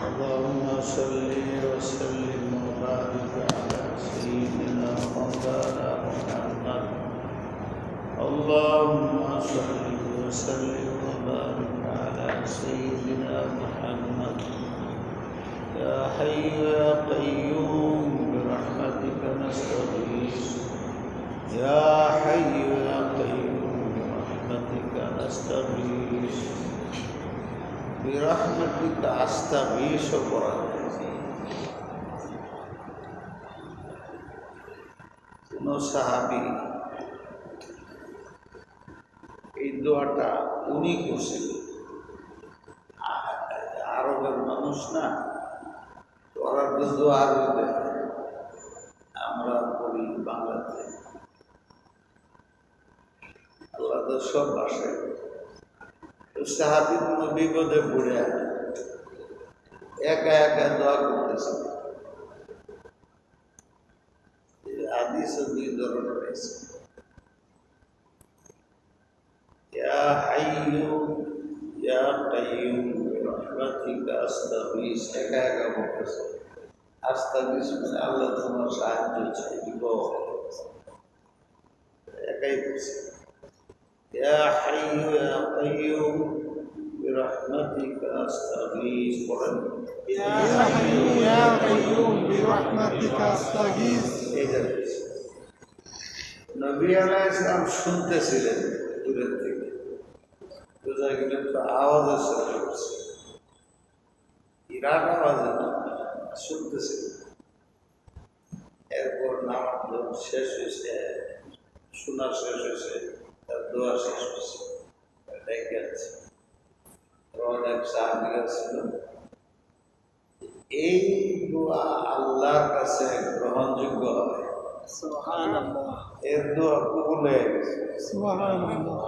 اللهم صل وسلم وبارك على سيدنا مولانا محمد. اللهم صل وسلم وبارك على سيدنا محمد. يا حي يا قيوم برحمتك نستغيث. يا حي يا قيوم برحمتك نستغيث. برحمتك أستغيث কোন সাহাবী এই দোয়াটা উনি করছিলেন। আরবের মানুষ না, ওরা তো দোয়া আরবিতে, আমরা পড়ি বাংলাতে। আল্লাহ তো সব ভাষায়। সাহাবী কোনো বিপদে পড়ে একা একা দোয়া করতেছে। হাদিসে দুই ধরনের রয়েছে। ইয়া হাইয়্যু ইয়া কাইয়্যুম বিরহমাতিকা আস্তাগীস, একা একা বলতেছে। আস্তাগীস মানে আল্লাহ তোমার সাহায্য চাই, বিপদ একাই বলছে। ইয়া হাইয়্যু ইয়া কাইয়্যুম বিরহমাতিকা আস্তাগীস, পড়েন ইয়া হাইয়্যু ইয়া কাইয়্যুম বিরহমাতিকা আস্তাগীস। নবী আলাইহিস সালাম শুনতেছিলেন দূরের থেকে, বোঝা গেল তো আওয়াজের সাথে করছে, ইরান আওয়াজে না, শুনতেছিলেন। এরপর নামাজ শেষ হয়েছে, শোনা শেষ হয়েছে, তার দোয়া শেষ হয়েছে, ডেকে আছে। অনেক সাহাবীরা ছিল। এই দোয়া আল্লাহর কাছে গ্রহণযোগ্য হয়। সুবহানাল্লাহ, এর দোয়া কবুল হয়ে গেছে। সুবহানাল্লাহ।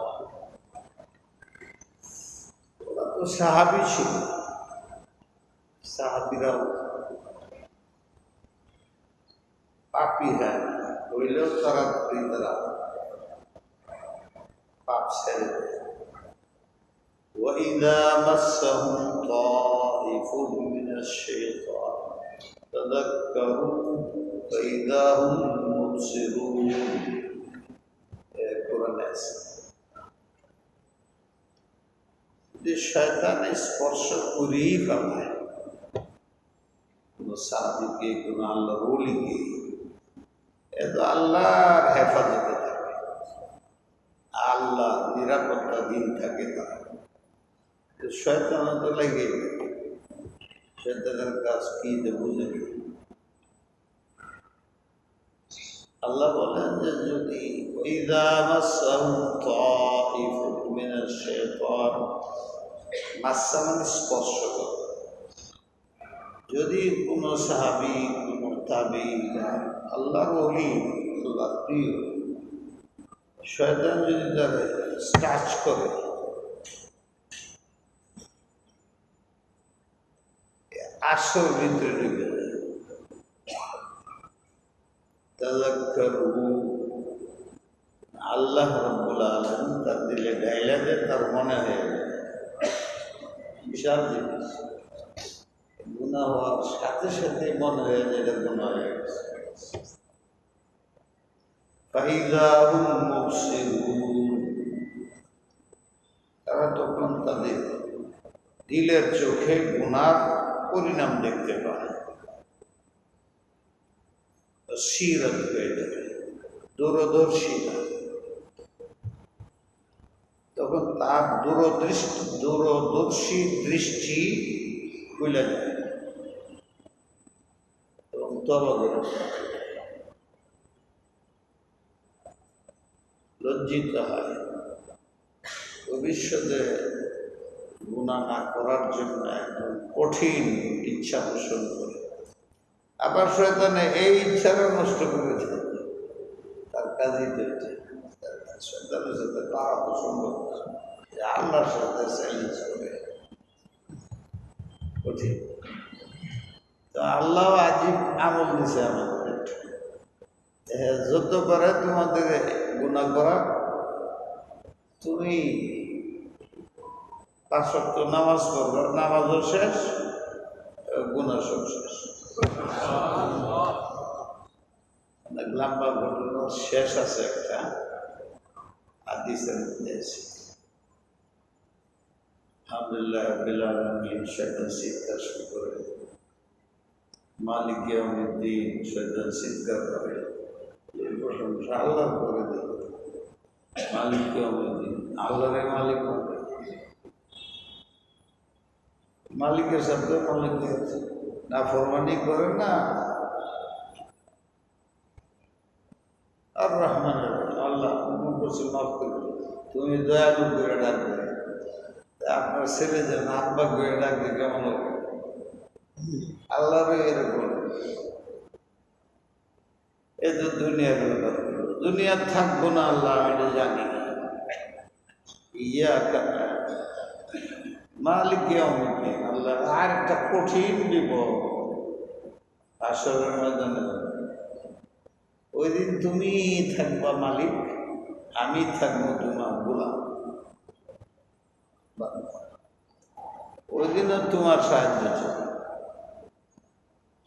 ওরা তো সাহাবী ছিল, সাহাবীরাও পাপী হয় হইলেও তারা পাপ ছেড়ে দেয়। وإذا مسهم طائف من الشيطان تذكروا فإذا هم مبصرون। কোরআন আছে, যে শয়তান স্পর্শ করেই ফেলায় কোন সাহাবীকে, কোন আল্লাহর ওলিকে, এ তো আল্লাহর হেফাজতে থাকে, আল্লাহ নিরাপত্তা দিন থাকে। তার শয়তান তো লাগে, শয়তানের কাজ কি যে বুঝে নি। আল্লাহ বলেন যে যদি ইযা মাসসাহু তাইফুম মিনাশ শাইতান, মাসসা মানে স্পর্শ করে, যদি কোন সাহাবী, কোন তাবী, আল্লাহর ওলি, আল্লাহর প্রিয়, শয়তান যদি তারা টাচ করে, আসর ভিতরে ঢুকে যায়। তাযাক্কারু, আল্লাহ রাব্বুল আলামিন তার দিলে ঢাইলা দেয়, তার মনে হয়ে যায়। বিশাল জিনিস, গুনাহ হওয়ার সাথে সাথে মনে হয়ে যায় এটা গুনাহ হয়ে গেছে। ফাইযা হুম মুবসিরুন, তারা তখন তাদের দিলের চোখে গুনার পরিণাম দেখতে পায়। সিরাত হয়ে যাবে, দূরদর্শিতা। তখন তার দূরদর্শী দৃষ্টি খুলে যায় এবং তওবা করে লজ্জিত হয়, ভবিষ্যতে গুনাহ না করার জন্য একদম কঠিন ইচ্ছা পোষণ করে। আবার শয়তানে এই ইচ্ছাটা নষ্ট করে দেয়, তার কাজই তো শয়তানের সাথে পারা তো সম্ভব না, যে আল্লাহর সাথে চ্যালেঞ্জ করে কঠিন। তো আল্লাহ আজীব আমল দিছে আমাদের, যত পারে তোমাদের গুনাহ করা, তুমি 5 ওয়াক্ত নামাজ পড়বা, নামাজও শেষ, গুনাহ সব শেষ। অনেক লম্বা ঘটনার শেষ আছে একটা হাদিসের মধ্যে আছে। আলহামদুলিল্লাহ রাব্বিল আলামিন, শয়তান চিৎকার শুরু করে, মালিক ইয়াউমিদ্দিন, শয়তান চিৎকার করে, এই প্রশংসা আল্লাহ করে দিল। মালিক ইয়াউমিদ্দিন, আল্লাহরে মালিক করে, মালিকের শব্দ মালিক হয়েছে, না ফরমানি করে না। আর রহমান আল্লাহ করছে, মাফ করবে, তুমি দয়ালু করে ডাকবে। আপনার ছেলে যেন আব্বা করে ডাকবে কেমন হবে? আল্লাহর এরকম। এই যে দুনিয়ার ব্যাপার, দুনিয়ার থাকবো না আল্লাহ, আমি এটা জানি। ইয়া কানা মালিক ইয়াউমিদ্দিন, আল্লাহ আর একটা কঠিন বিপদ আসরের ময়দানে। ওই দিন তুমি থাকবা মালিক, আমি থাকবো তোমার গোলাম। ওই দিনও তোমার সাহায্য চাই।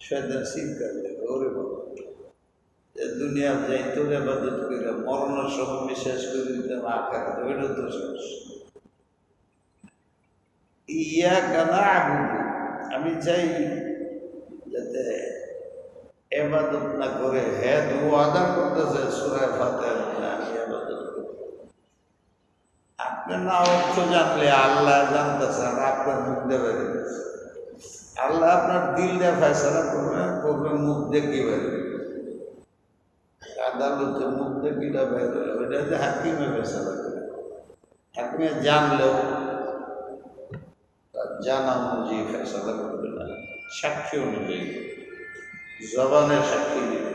শয়তান চিৎকার দেবে, ওরে বাবা, দুনিয়া যাইতো ইবাদত করে মরণের সময় বিশ্বাস করে দিতাম আখিরাত, ওইটা তো শেষ। ইয়াকা না'বুদু, আমি চাই যাতে ইবাদত না করে, হ্যাঁ ওয়াদা করতেছে সূরা ফাতিহার মধ্যে, আমি ইবাদত করব। আপনি না অর্থ জানলে আল্লাহ জানতেছে, আর আপনার মুখ দিয়ে বের হইতেছে। আল্লাহ আপনার দিল দিয়ে ফয়সালা করবে, মুখ দিয়ে কি বের হবে? আদালতে মুখ দিয়ে কিটা বের হবে? ওইটা যে হাকিমে ফয়সালা করে। হাকিমে জানলেও তার জানা অনুযায়ী ফয়সালা করবে না, সাক্ষী অনুযায়ী, জবানের সাক্ষী দিবে।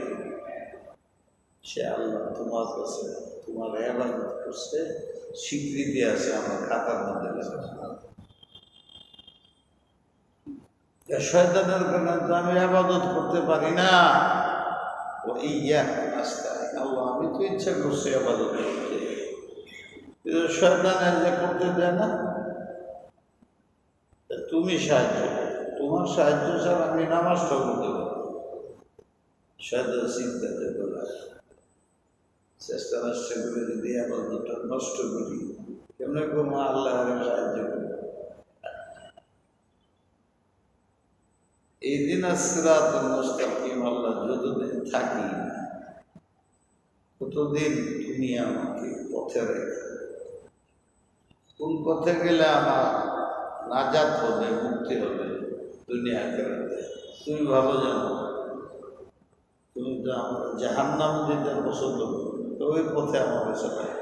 সে আল্লাহ তোমার কাছে তোমার ইবাদত করছে, স্বীকৃতি আছে আমার খাতার মধ্যে লেখা। শয়তানের কারণে তো আমি ইবাদত করতে পারি না। ও ইয়াকা নাস্তাইন, আল্লাহ আমি তো ইচ্ছা করছি ইবাদত করতে, কিন্তু শয়তানের যে করতে দেয় না। তুমি সাহায্য, তোমার সাহায্য ছাড়া আমি নামাজটা করতে পারি। শয়তান চিন্তাতে বলা, চেষ্টা নষ্ট করে যদি ইবাদতটা নষ্ট করি, কেমন করবো? আল্লাহ সাহায্য করি। এই দিন সিরাতুল মুস্তাকিম, আল্লাহ যতদিন থাকি ততদিন তুমি আমাকে পথে রেখে, কোন পথে গেলে আমার নাজাত হবে, মুক্তি হবে দুনিয়া আখিরাতে তুমি ভালো জানো। তুমি তো আমার জাহান্নাম যেতে পছন্দ করো, তো ওই পথে আমাকে চালাই।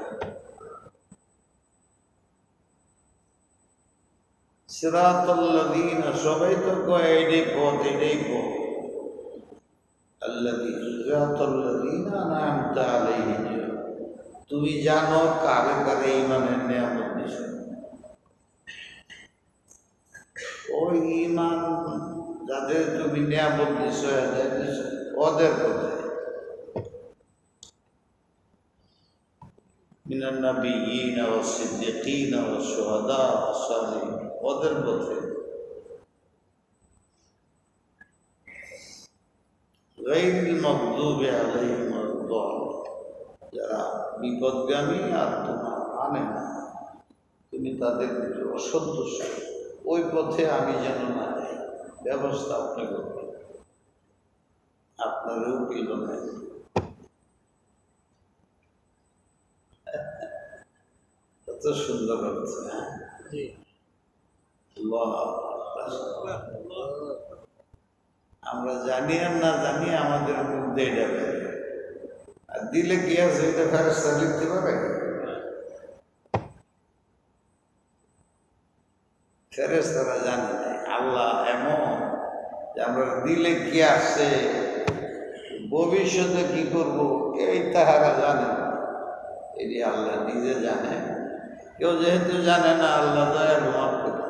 সিরাতাল্লাযীনা, সবাই তো কয় এটাই পথ, এটাই পথ। সিরাতাল্লাযীনা আন'আমতা আলাইহিম, তুমি জানো কারে কারে ঈমানের নিয়ামত দিয়েছো। ওই ঈমান যাদের তুমি নিয়ামত দিয়েছো, ওদের পথে, মিনান নাবিয়্যিনা ওয়াস সিদ্দীকিনা ওয়াস শুহাদা ওয়াস সালিহিন, ওদের পথে। গায়রিল মাগদুবি আলাইহিম ওয়াদ-দাল্লিন, যারা বিপদগামী আর তোমার মানে না, তুমি তাদের প্রতি অসন্তুষ্ট, ওই পথে আমি যেন না যাই, ব্যবস্থা আপনি করবেন, আপনার উকিল নেই। কত সুন্দর হচ্ছে। হ্যাঁ, আমরা জানি আর না জানি, আমাদের মধ্যে এটা বের, আর দিলে কি আছে এটা ফেরেশতা লিখতে পারে? ফেরেশতারা জানে না। আল্লাহ এমন যে আমরা দিলে কি আসছে, ভবিষ্যতে কি করব, এই তাহারা জানে না, এটি আল্লাহ নিজে জানে। কেউ যেহেতু জানে না, আল্লাহ দয়া মাফ করে।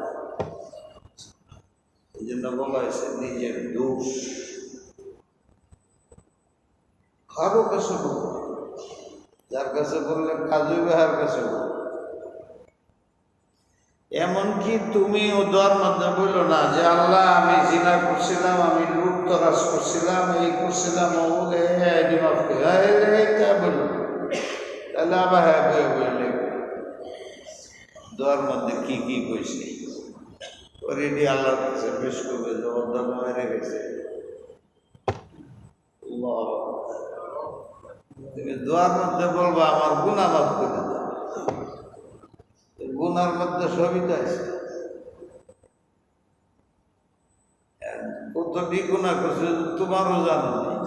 এই জন্য বলা হয়েছে নিজের দোষ কারো কাছে বলবো, যার কাছে বললে কাজ হইবে, হার কাছে বলবো। এমনকি তুমি ও দোয়ার মধ্যে বললো না যে আল্লাহ আমি জিনা করছিলাম, আমি লুটতরাজ করছিলাম, এই করছিলাম, ও মাফ করে এইটা বললো, তাহলে আবার হ্যাঁ বয়ে বললে দোয়ার মধ্যে কি কি কইছে অলরেডি আল্লাহর কাছে পেশ করবে যে ওর দাদা মেরে গেছে। তুমি দোয়ার মধ্যে বলবো আমার গুনাহ মাফ করে দাও, গুনার মধ্যে সবই তো আছে। কতটি গুণা করছে তোমারও জানো নেই,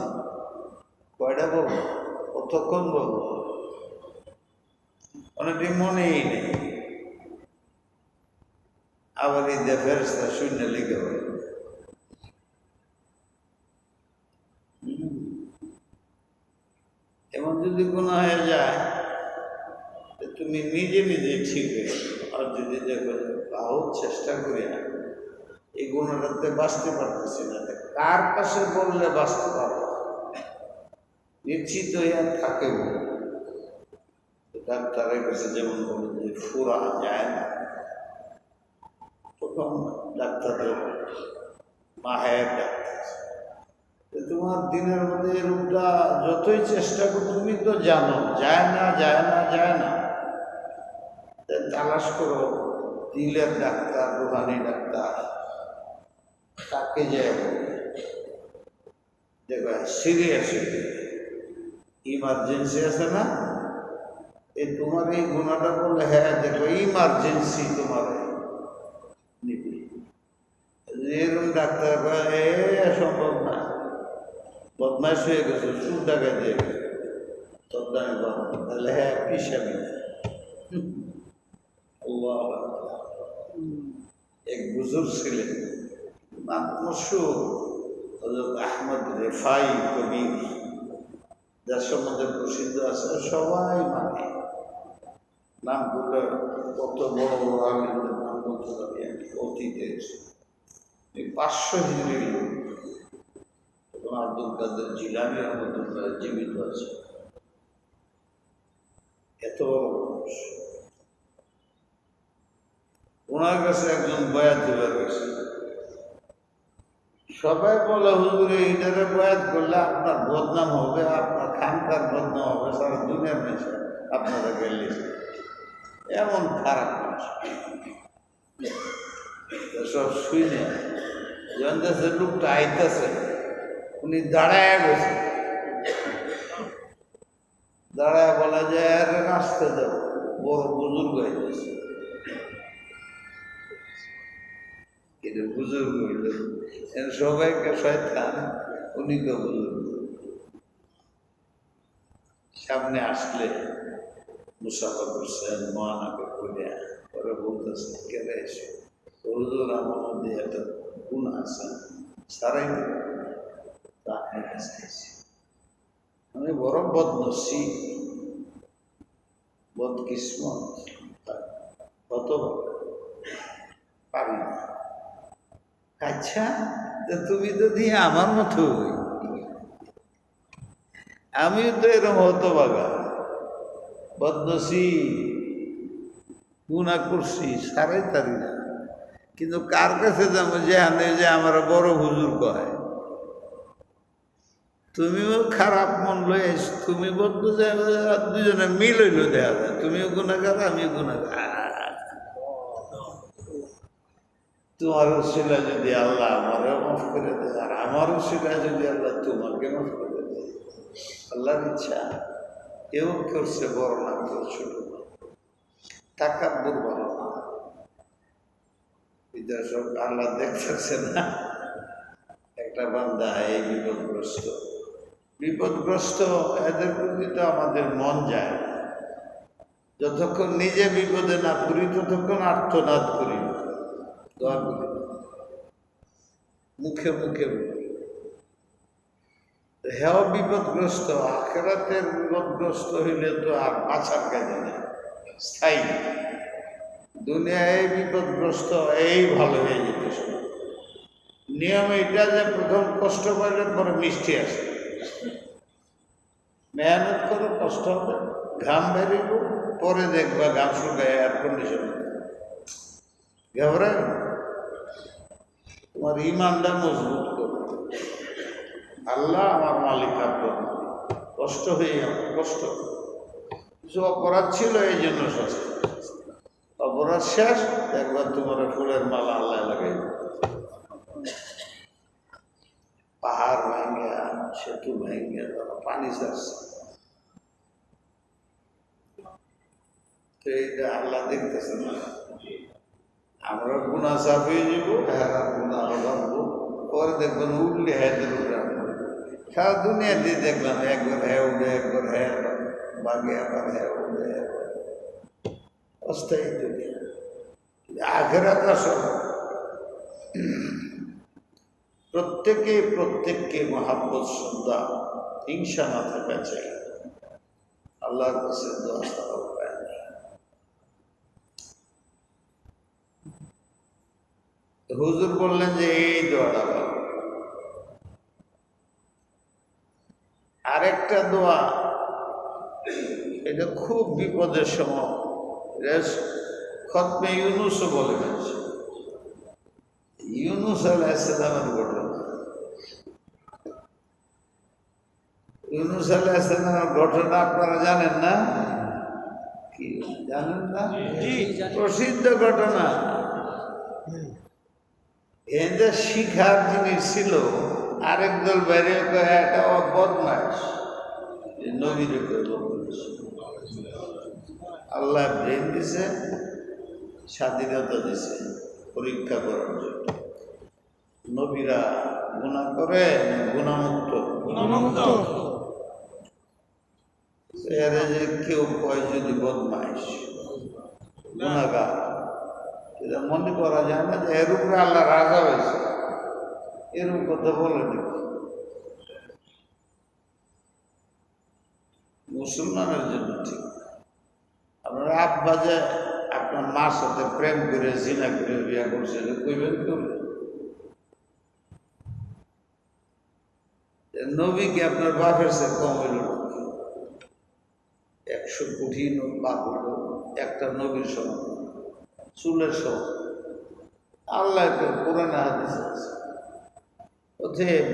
কয়টা বলবো, কতক্ষণ বলবো, অনেকটি মনেই নেই। আবার এই যে ফেরেশতা শূন্য লিখে বলে এমন যদি গুণা হয়ে যায় তুমি নিজে নিজে ঠিক হয়ে যাবে। আর যদি দেখো বহুত চেষ্টা করি না এই গুণটাতে বাঁচতে পারতেছি না, কার কাছে বললে বাঁচতে পারবো, নিশ্চিত হইয়া থাকে। ডাক্তারের কাছে যেমন বলে যে ফুরা যায় না, তখন ডাক্তার মাহের ডাক্তার তোমার দিনের মধ্যে রোগটা যতই চেষ্টা করো তুমি তো জানো যায় না যায় না যায় না, তালাশ করো দিলের ডাক্তার, রুহানি ডাক্তার, তাকে যে দেখো সিরিয়াস ইমার্জেন্সি আছে না, এই তোমার এই গুণাটা বললে হ্যাঁ দেখো ইমার্জেন্সি তোমার নিবি, এরকম ডাক্তার সম্ভব না, বদমাইশ হয়ে গেছে, চুল ডাকাই দিয়ে গেছে, তখন তাহলে হ্যাঁ পিসাবি। এক বুজুর্গ ছিলেন নাম মশহুর হযরত আহমদ রেফাই কবির, যার সম্বন্ধে প্রসিদ্ধ আছে সবাই মানে, নামগুলো কত বড় বড় আলিমদের নাম বলতে পারি আমি, অতীতের 500 হিজরির লোক, তখন আব্দুল কাদের জিলানী রহমতুল্লাহ জীবিত আছে, এত বড় মানুষ। ওনার কাছে একজন বয়াত দিবার গেছে, সবাই বলে হুজুর এইটারে বয়াত করলে আপনার বদনাম হবে, আপনার খানকার বদনাম হবে, সারা দুনিয়ার মেশে আপনারা গেলে, এমন খারাপ মানুষ। সব শুনে যখন দেশের লোকটা আইতেছে উনি দাঁড়ায় গেছে, দাঁড়ায় বলা যায় আর রাস্তা দেব বড় বুজুর্গ হইতেছে, কিন্তু বুজুর্গ হইল সবাইকে শয়তান, উনি তো বুজুর্গ। সামনে আসলে মুসাফা করছেন মহানাকে করে পরে বলতেছেন কেড়ে এসে হুজুর আমার মধ্যে একটা গুণ আছে সারাই তা আপনার কাছে এসে আমি বড় বদনসি বদকিসমত কত পারি না। আচ্ছা তুমি তো দিয়ে আমার মতো, আমিও তো এরকম হতো বাগা বদনসি, গুণা করছি সারাই তারি না, কিন্তু কার কাছে যাবো যে হানে যে আমার বড় হুজুর কয় তুমিও খারাপ মন লই, তুমি বদ্ধ দুজনে মিল হইল দেখা যায়, তুমিও গুণাগার আমিও গুণাগার, তোমার শিলা যদি আল্লাহ আমারও মাফ করে দেয় আর আমারও শিলা যদি আল্লাহ তোমাকে মাফ করে দেয়, আল্লাহর ইচ্ছা। কেউ করছে বড় না, কেউ ছোট না, তাকাব্বুর ভালো না, বিদেশক আল্লাহ দেখতেছে না। একটা বান্দা এই বিপদগ্রস্ত এদের প্রতি তো আমাদের মন যায়, যতক্ষণ নিজে বিপদে না পড়ি ততক্ষণ আর্তনাদ করি, দোয়া করি, মুখে মুখে হেও বিপদগ্রস্ত, আখেরাতের বিপদগ্রস্ত হইলে তো আর বাঁচার কাজে নেই, স্থায়ী। দুনিয়ায় বিপদগ্রস্ত এই ভালো হয়ে যেতে শুনে নিয়ম এটা যে প্রথম কষ্ট পাইলে পরে মিষ্টি আসে, মেহনত করে কষ্ট হবে, ঘাম বেরিয়ে পরে দেখবা ঘাম শুকায় এয়ার কন্ডিশন, ঘাবড়ায় না। তোমার ইমানটা মজবুত করো। আল্লাহ আমার মালিক, আপনার মালিক। কষ্ট হয়ে আমার কষ্ট, কিছু অপরাধ ছিল এই জন্য শাস্তি। অপরাধ শেষ, একবার তোমার ফুলের মালা আল্লাহ লাগাই। পাহাড় ভেঙে, সেতু ভেঙে পানি ছাড়ছে, তো এইটা আল্লাহ দেখতেছে না। আমরা গুণা চাপিয়ে যাবো, হ্যাঁ গুণা বাঁধবো, পরে দেখবেন উঠলে হ্যাঁদের উপরে সারা দুনিয়াতে দেখলাম একবার হ্যাঁ উঠে, একবার হ্যাঁ বাগে, আবার হ্যাঁ উঠে, অস্থায়ী দুনিয়া। আখেরাত আসল। প্রত্যেককে মহাব্বত, শ্রদ্ধা, হিংসা না থাকা চাই। আল্লাহর কাছে দোয়া ছাড়া উপায় নেই। হুজুর বললেন যে এই দোয়াটা বলো। আরেকটা দোয়া, এটা খুব বিপদের সময়, খতমে ইউনুসও বলে গেছে। ইউনুস আলাইহিস সালামের ঘটনা। ইউনুস আলাইহিস সালামের ঘটনা আপনারা জানেন না? কি জানেন না? প্রসিদ্ধ ঘটনা। এদের শিখার জিনিস ছিল। আরেক দল বাইরে একটা বদমাইশ নবীরে আল্লাহ ব্রেন দিছে, স্বাধীনতা দিছে পরীক্ষা করার জন্য। নবীরা গুনাহ করে গুনাহমুক্ত, এর যে কেউ কয় যদি বদমাইশ গুনাহগার, এটা মনে করা যায় না যে এর উপরে আল্লাহ রাজা হয়েছে, এরকম কথা বলে দেখি। মুসলমানের জন্য ঠিক। আপনার আব্বা যে আপনার মার সাথে প্রেম করে জিনা করে বিয়া করছে, কইবেন করবে? নবীকে আপনার বাপের সে কম হইল 100 কোটি বাপ হইল একটা নবীর সমান, চুলের সমান। আল্লাহ কোরআনে হাদিসে আছে। অতএব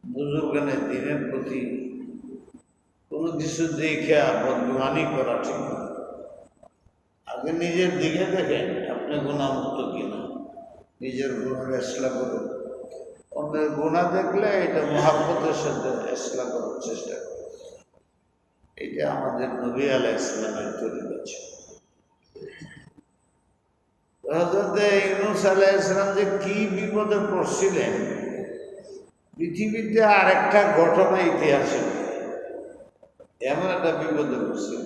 বুজুর্গানের দিনের প্রতি কোনো কিছু দেখে বদগুমানি করা ঠিক না। আগে নিজের দিকে দেখেন আপনি গুণামুক্ত কিনা, নিজের গুণের এসলা করুন। অন্যের গুণা দেখলে এটা মহাব্বতের সাথে এসলা করার চেষ্টা করুন। এটা আমাদের নবী আলাইহিস সালামের তরিকা ছিল। হযরত ইউনূস আলাইহিস সালাম যে কি বিপদে পড়ছিলেন, পৃথিবীতে আরেকটা ঘটনা ইতিহাসে এমন একটা বিপদে পড়ছিলেন।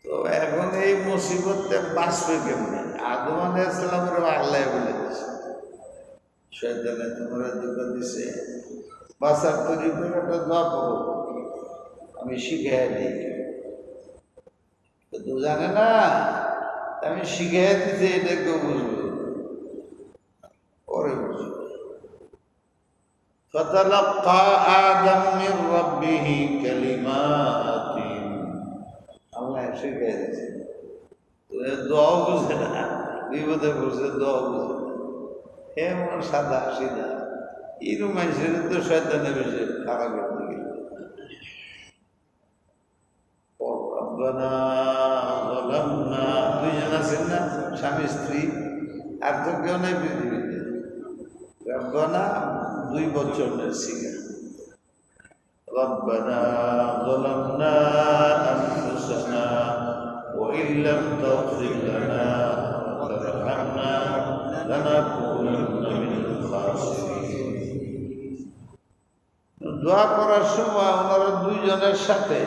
তো এখন এই মুসিবতে বাঁচবে কেমনে? আদম আলাইহিস সালামের আল্লাহ বলে দিয়েছে, শয়তানে তোমরা দুঃখ দিছে, বাঁচার তৈরি করে একটা দোয়া করো, আমি শিখাই দিই। তো জানে না আমি শিখাই দিতে, এটা কেউ বুঝবে পরে বুঝবে। ফাতালাক্কা আদম মির রাব্বিহি কালিমাতিন, আল্লাহ শিখাই দিয়েছে। তো দোয়াও বুঝে না, বিপদে পড়ছে দোয়াও বুঝে না, এমন সাদা সিধা এরকম মানুষের তো শয়তানের বেশি খারাপ করতে গেল। রব্বানা যালামনা, দুইজন আছেন না স্বামী স্ত্রী, আর তো কেউ নেই পৃথিবীতে। রব্বানা 2 বছরের শিখা, রব্বানা যালামনা আনফুসানা ওয়া ইল্লাম তাগফির লানা ওয়া তারহামনা লানাকুনান্না মিনাল খাসিরিন। দোয়া করার সময় ওনারা দুইজনের সাথে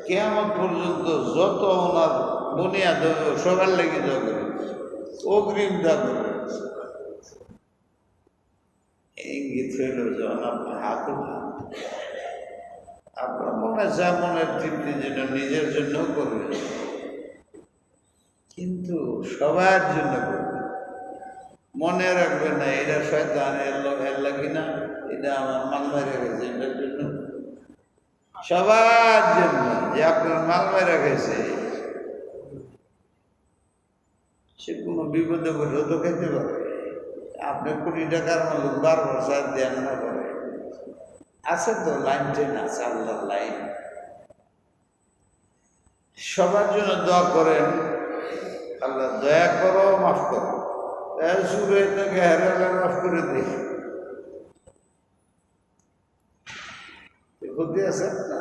কিয়ামত পর্যন্ত যত ওনার বুনিয়াদ সবার লেগে দোয়া করে, অগ্রিম দোয়া করে। ইঙ্গিত হইল যখন আপনি হাত উঠান, আপনার মনে যা মনের তৃপ্তি যেন নিজের জন্য করবেন, কিন্তু সবার জন্য করবেন। মনে রাখবেন না এটা শয়তান এর লাগি না, এটা আমার মাল মেরে গেছে, এটার জন্য সবার জন্য যে আপনার মাল মেরে গেছে, সে কোনো বিপদে পড়লেও তো খেতে পারে। আপনি কোটি টাকার মালিক 12 বছর দেন না করে, আছে তো লাইন ট্রেন আছে, আল্লাহর লাইন। সবার জন্য দোয়া করেন, আল্লাহ দয়া করো, মাফ করো। সুরে থেকে হেরালে মাফ করে দিই, ক্ষতি আছে না।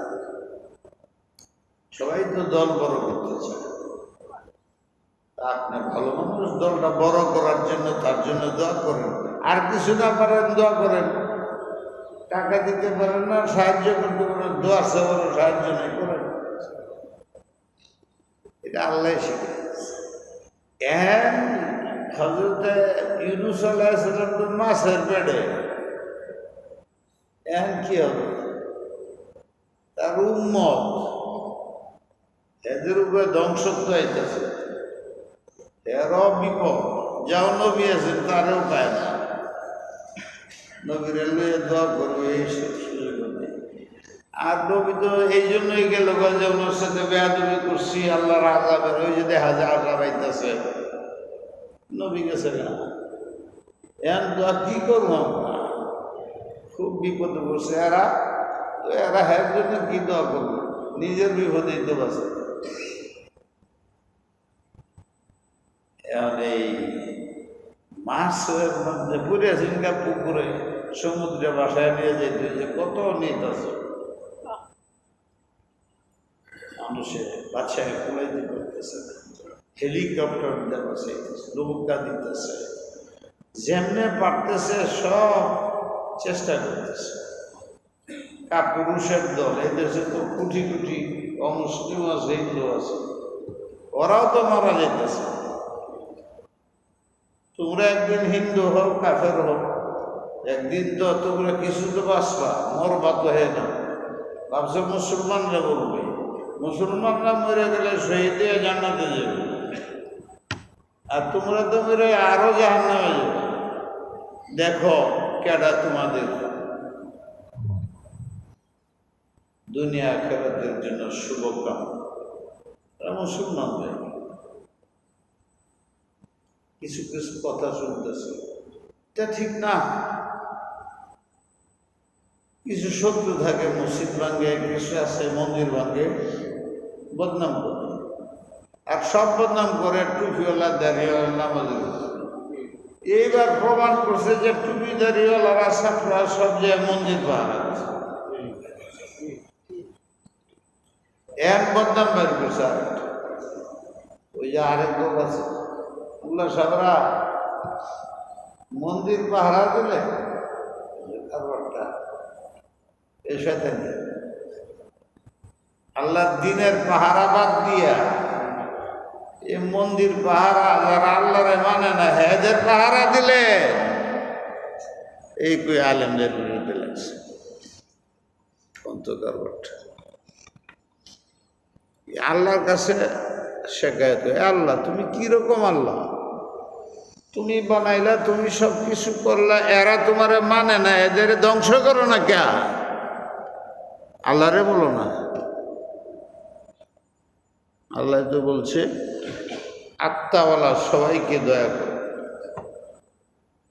সবাই তো দল বড় করতে চায়, আপনি ভালো মানুষ, দলটা বড় করার জন্য তার জন্য দোয়া করেন। আর কিছু না পারেন দোয়া করেন, টাকা দিতে পারেন না, সাহায্য করতে পারেন, দোয়া সবর সাহায্য নেই করেন। এটা আল্লাহ শিখে। হযরত ইউনূস আলাইহিস সালাম তো মাছের পেটে, কি হবে? তার উম্মত এদের উপরে ধ্বংসত্ব আইতেছে, এরও বিপদ। যাও নবী আছেন তারও পায় না, নবীর লইয়া দোয়া করবে এই সুযোগ নেই। আর নবী তো এই জন্যই গেল যে ওনার সাথে বেয়াদবি করছি, আল্লাহর আযাবের ওই যে দেখা যায় আযাব আইতেছে, নবী গেছে না। এখন দোয়া কি করবো আমরা? খুব বিপদে পড়ছে এরা, তো এরা হ্যার জন্য কি দোয়া করবো? নিজের বিপদেই তো বাঁচে। এখন এই মাছের মধ্যে পড়ে আছেন পুকুরে, সমুদ্রে বাসায় নিয়ে যেতে যে কত নিত আছে, মানুষের বাচ্চায় কুলাইতে করতেছে, হেলিকপ্টার দেওয়া চাইতেছে, নৌকা দিতেছে, যেমনে পারতেছে সব চেষ্টা করতেছে। কাপুরুষের দল, এই দেশে তো কোটি কোটি অমুসলিম আছে, হিন্দু আছে, ওরাও তো মারা যাইতেছে। তোমরা একদিন হিন্দু হোক কাফের হোক, একদিন তো তোমরা কিছু তো বাঁচবা, মরবা তো হে না। ভাবছে মুসলমানরা বলবে, মুসলমানরা মরে গেলে শহীদ হয়ে জান্নাতে যাবে, আর তোমরা তো মরে আরো জাহান্নামে যাবে। দেখো কেডা তোমাদের দুনিয়া আখিরাতের জন্য শুভকামনা। মুসলমানদের কিছু কিছু কথা শুনতেছে, এটা ঠিক না। কিছু শত্রু থাকে, মসজিদ ভাঙ্গে, কিছু আছে মন্দির ভাঙ্গে, বদনাম করে। আর সব বদনাম করে টুপিওয়ালা, দাড়িওয়ালা, নামাজি। এইবার প্রমাণ করছে যে টুপি দাড়িওয়ালারা ছাত্ররা সব যে মন্দির পাহারা আছে, এক বদনাম বের করছে। ওই যে আরেক লোক আছে, উল্লা সাবরা মন্দির পাহারা দিলে কারবারটা এই সাথে আল্লাহর দিনের পাহারা বাদ দিয়া এই মন্দির পাহারা, যারা আল্লাহরে মানে না হেদের পাহারা দিলে এই কই আলেমদের বিরুদ্ধে লাগছে কারবারটা। আল্লাহর কাছে শেখায়ত, আল্লাহ তুমি কিরকম আল্লাহ? তুমি বানাইলা, তুমি সব কিছু করলা, এরা তোমারে মানে না, এদের ধ্বংস করো না কে? আল্লাহরে বলো না। আল্লাহ তো বলছে আত্মাওয়ালা সবাইকে দয়া করো।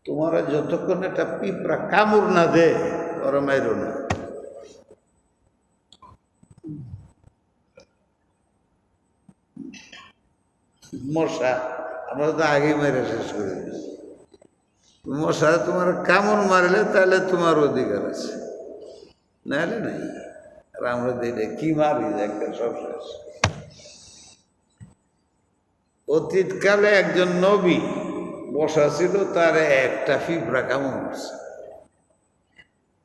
তোমারা যতক্ষণ একটা পিঁপড়া কামড় না দে, ওরা মাইরো না। মশা আমরা তো আগেই মেরে শেষ করে দিচ্ছি। মশা তোমার কামড় মারলে তাহলে তোমার অধিকার আছে, নাহলে নাই। আর আমরা দিলে কি মারি একটা সব শেষ। অতীতকালে একজন নবী বসা ছিল, তার একটা পিঁপড়া কামড় মারছে।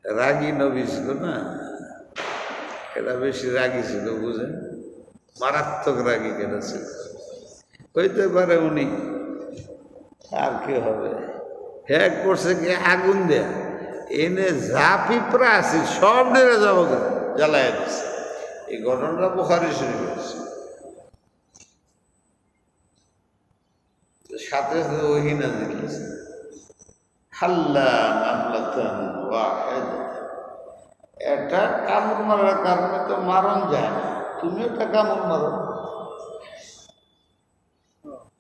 রাগী নবী ছিল না, এটা বেশি রাগী ছিল, বুঝেন? মারাত্মক রাগী কেটা ছিল। হইতে পারে উনি, আর কি হবে, হ্যাঁ করছে কি আগুন দেয়া, এনে যা পিঁপড়া আছে সব ডেরে যাবো, জ্বালায় দিচ্ছে। এই ঘটনাটা বুখারী শরীফে আছে। সাথে সাথে ওহী নাযিল হয়েছে, হাল্লা নামলাতান ওয়াহিদাতান। এটা কামড় মারার কারণে তো মারণ যায় না, তুমি একটা কামড় মারো,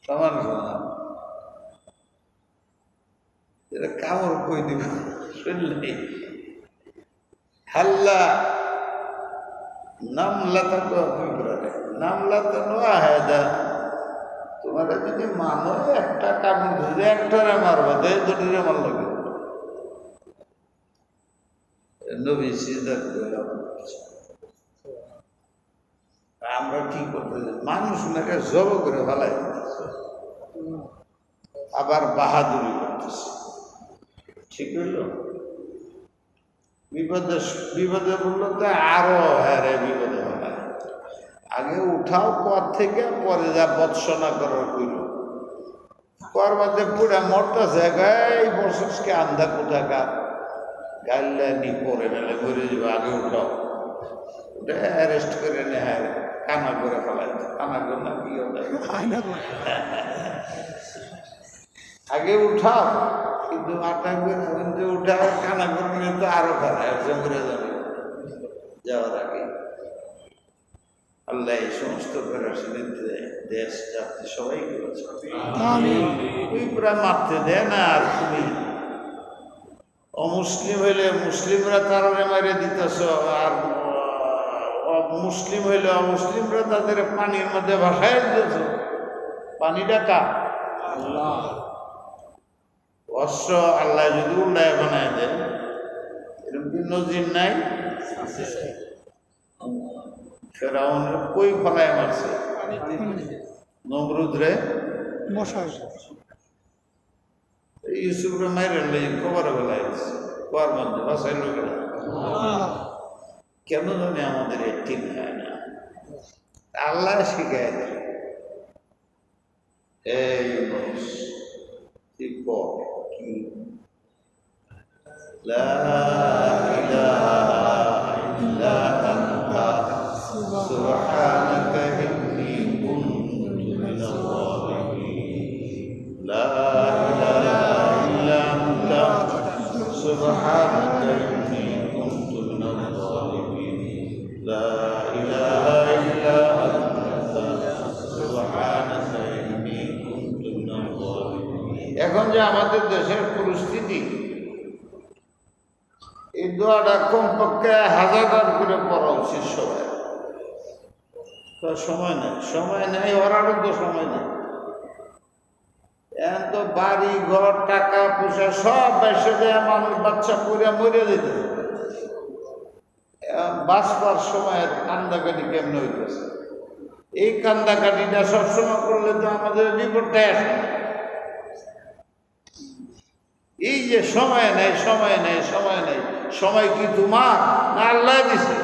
সমান সমান। এটা কামড় কই দিব শুনলেই হাল্লা নামলাতান নামলাতান ওয়াহিদা। তোমরা যদি মানো একটা কামড় ধরে একটারে মারবো, দুটিরে মার লাগে। নবী সিজদা করে আমরা কি করতেছি, মানুষ মেরে জব করে ফেলাই দিতেছে, আবার বাহাদুরি করতেছে। ঠিক হইল? বিপদে বিপদে বললো তো আরো হ্যারে বিপদে ফেলায়। আগে উঠাও পর থেকে, পরে যা বৎসনা করার কইল, পর বাদে পুরা মরতেছে। এই বছরকে আন্ধা কোথাকার গাইলে নি পরে মেলে মরে যাবে, আগে উঠাও, ওটা অ্যারেস্ট করে নেয়, কানা করে ফেলাই। কানা করে না কি আগে উঠাও, কিন্তু আটা করে উঠাও, কানা করে নিয়ে তো আরো ফেলায়, মরে যাবে যাওয়ার আগে। আল্লাহ এই সমস্ত ফেরাসিনীতে দেশ জাতি সবাই করেছে, তুই পুরা মারতে দেয় না। আর তুমি অমুসলিম হইলে মুসলিমরা তারারে মারে দিতেছ, আর মুসলিম হইলে অমুসলিমরা তাদের পানির মধ্যে ভাসায় দিতেছ। পানিটা কা আল্লাহ। অস্ত্র আল্লাহ যদি উল্লায় বানায় দেন, এরকম কি নজির নাই? ফেরাউনের কই ফলায় মারছে, নমরুদ রে মশাই ইউসুফরে মাইরে খবরে বেলায় দিচ্ছে, কোয়ার মধ্যে বাসাইল গেল। কেন জানি আমাদের ঠিক হয় না, আল্লাহ শিখায় দেয়। এই তুই পড় কি লা ইলাহা ইল্লা আনতা সুবহানাকা ইন্নী কুনতু মিনাজ জালিমিন। লা ইলাহা ইল্লা আনতা সুবহানাকা ইন্নী কুনতু মিনাজ জালিমিন। লা ইলাহা ইল্লা আনতা সুবহানাকা ইন্নী কুনতু মিনাজ জালিমিন। এখন যে আমাদের দেশের পরিস্থিতি, এই দোয়াটা কমপক্ষে 1000 করে পড়া উচিত সবাই। তো সময় নেই, ওরারও তো সময় নেই। এখন তো বাড়ি ঘর টাকা পয়সা সব বেসে দেয়, মানুষ বাচ্চা পড়ে মরে যেতে। বাঁচবার সময়ের কান্দাকাটি কেমনে হইতেছে, এই কান্দাকাটিটা সবসময় করলে তো আমাদের রিপোর্টটাই আসে না। এই যে সময় নেই, সময় কি তোমার না আল্লাহ দিছে?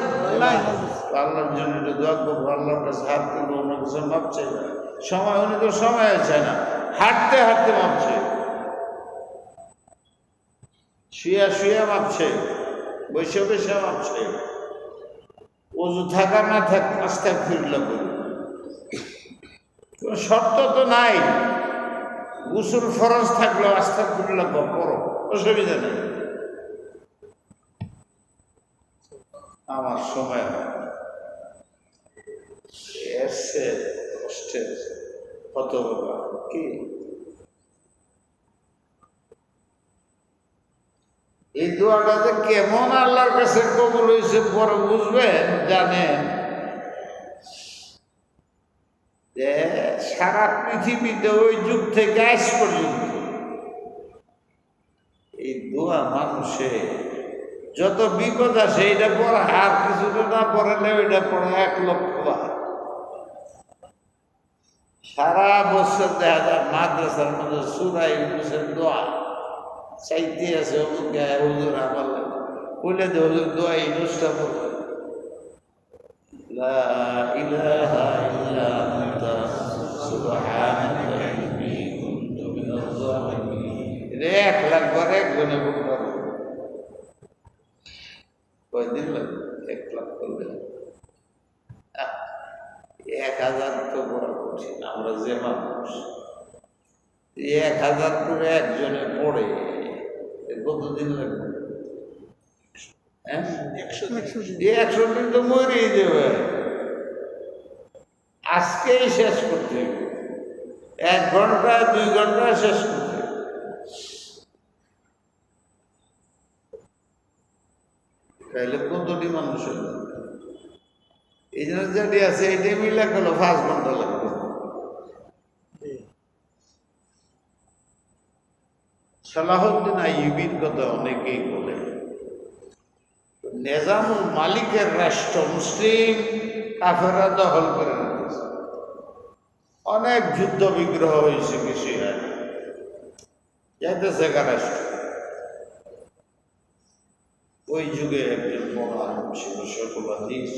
আল্লাহর জন্য দোয়া করবো, আল্লাহর কাছে হাত তুলবো, অন্য কিছু মাপ চাইবে। সময় উনি তো সময় আছে না, হাঁটতে হাঁটতে মাপছে, শুয়ে মাপছে, বসে মাপছে। ওযু থাকা না থাক আস্তাগফিরুল্লাহ বলি, কোনো শর্ত তো নাই। গোসল ফরজ থাকলেও আস্তাগফিরুল্লাহ করো, অসুবিধা নেই। আমার সময় এসে কষ্টের কত বাবা কি এই দোয়াটা যে কেমন আল্লাহর কাছে কবুল হয়েছে পরে বুঝবেন। জানেন যে সারা পৃথিবীতে ওই যুগ থেকে আজ পর্যন্ত এই দোয়া মানুষে যত বিপদ আসে এটা পড়া, আর কিছুটা না পড়ালে ওইটা পড়া 1 লক্ষ বার। সারা বছর দেখা যায় মাদ্রাসার মধ্যে সূরা ইউনূসের দোয়া চাইতে আছে, হুজুর আমার বলে দে হুজুর দোয়া ইউনূসটা পড়বে। লা ইলাহা ইল্লা আনতা সুবহানাকা ইন্নী কুনতু মিনাজ জালিমিন। 1 লাখ বার একজনে বলতে পারবে। কয়দিন লাগবে 1 লাখ করবে? 1000 তো বড় কঠিন। আমরা যে মানুষ 1000 করে একজনে পড়ে কতদিন লাগবে? হ্যাঁ, 100 দিন। এই 100 দিন তো মরেই যাবে। আজকেই শেষ করতে হবে, 1 ঘন্টা 2 ঘন্টা শেষ করতে হবে। তাহলে কতটি মানুষ হলো? এই জন্য যেটি আছে এটাই মিলে গেল 5 ঘন্টা লাগবে। সালাহুদ্দিন আইয়ুবীর কথা অনেকেই বলে। নিজামুল মালিকের রাষ্ট্র মুসলিম কাফেররা দখল করে নিতেছে। অনেক যুদ্ধ বিগ্রহ হয়েছে, কিছু হয় না, যাইতেছে রাষ্ট্র। ওই যুগে একজন বড় আলেম ছিল শেখুল হাদিস,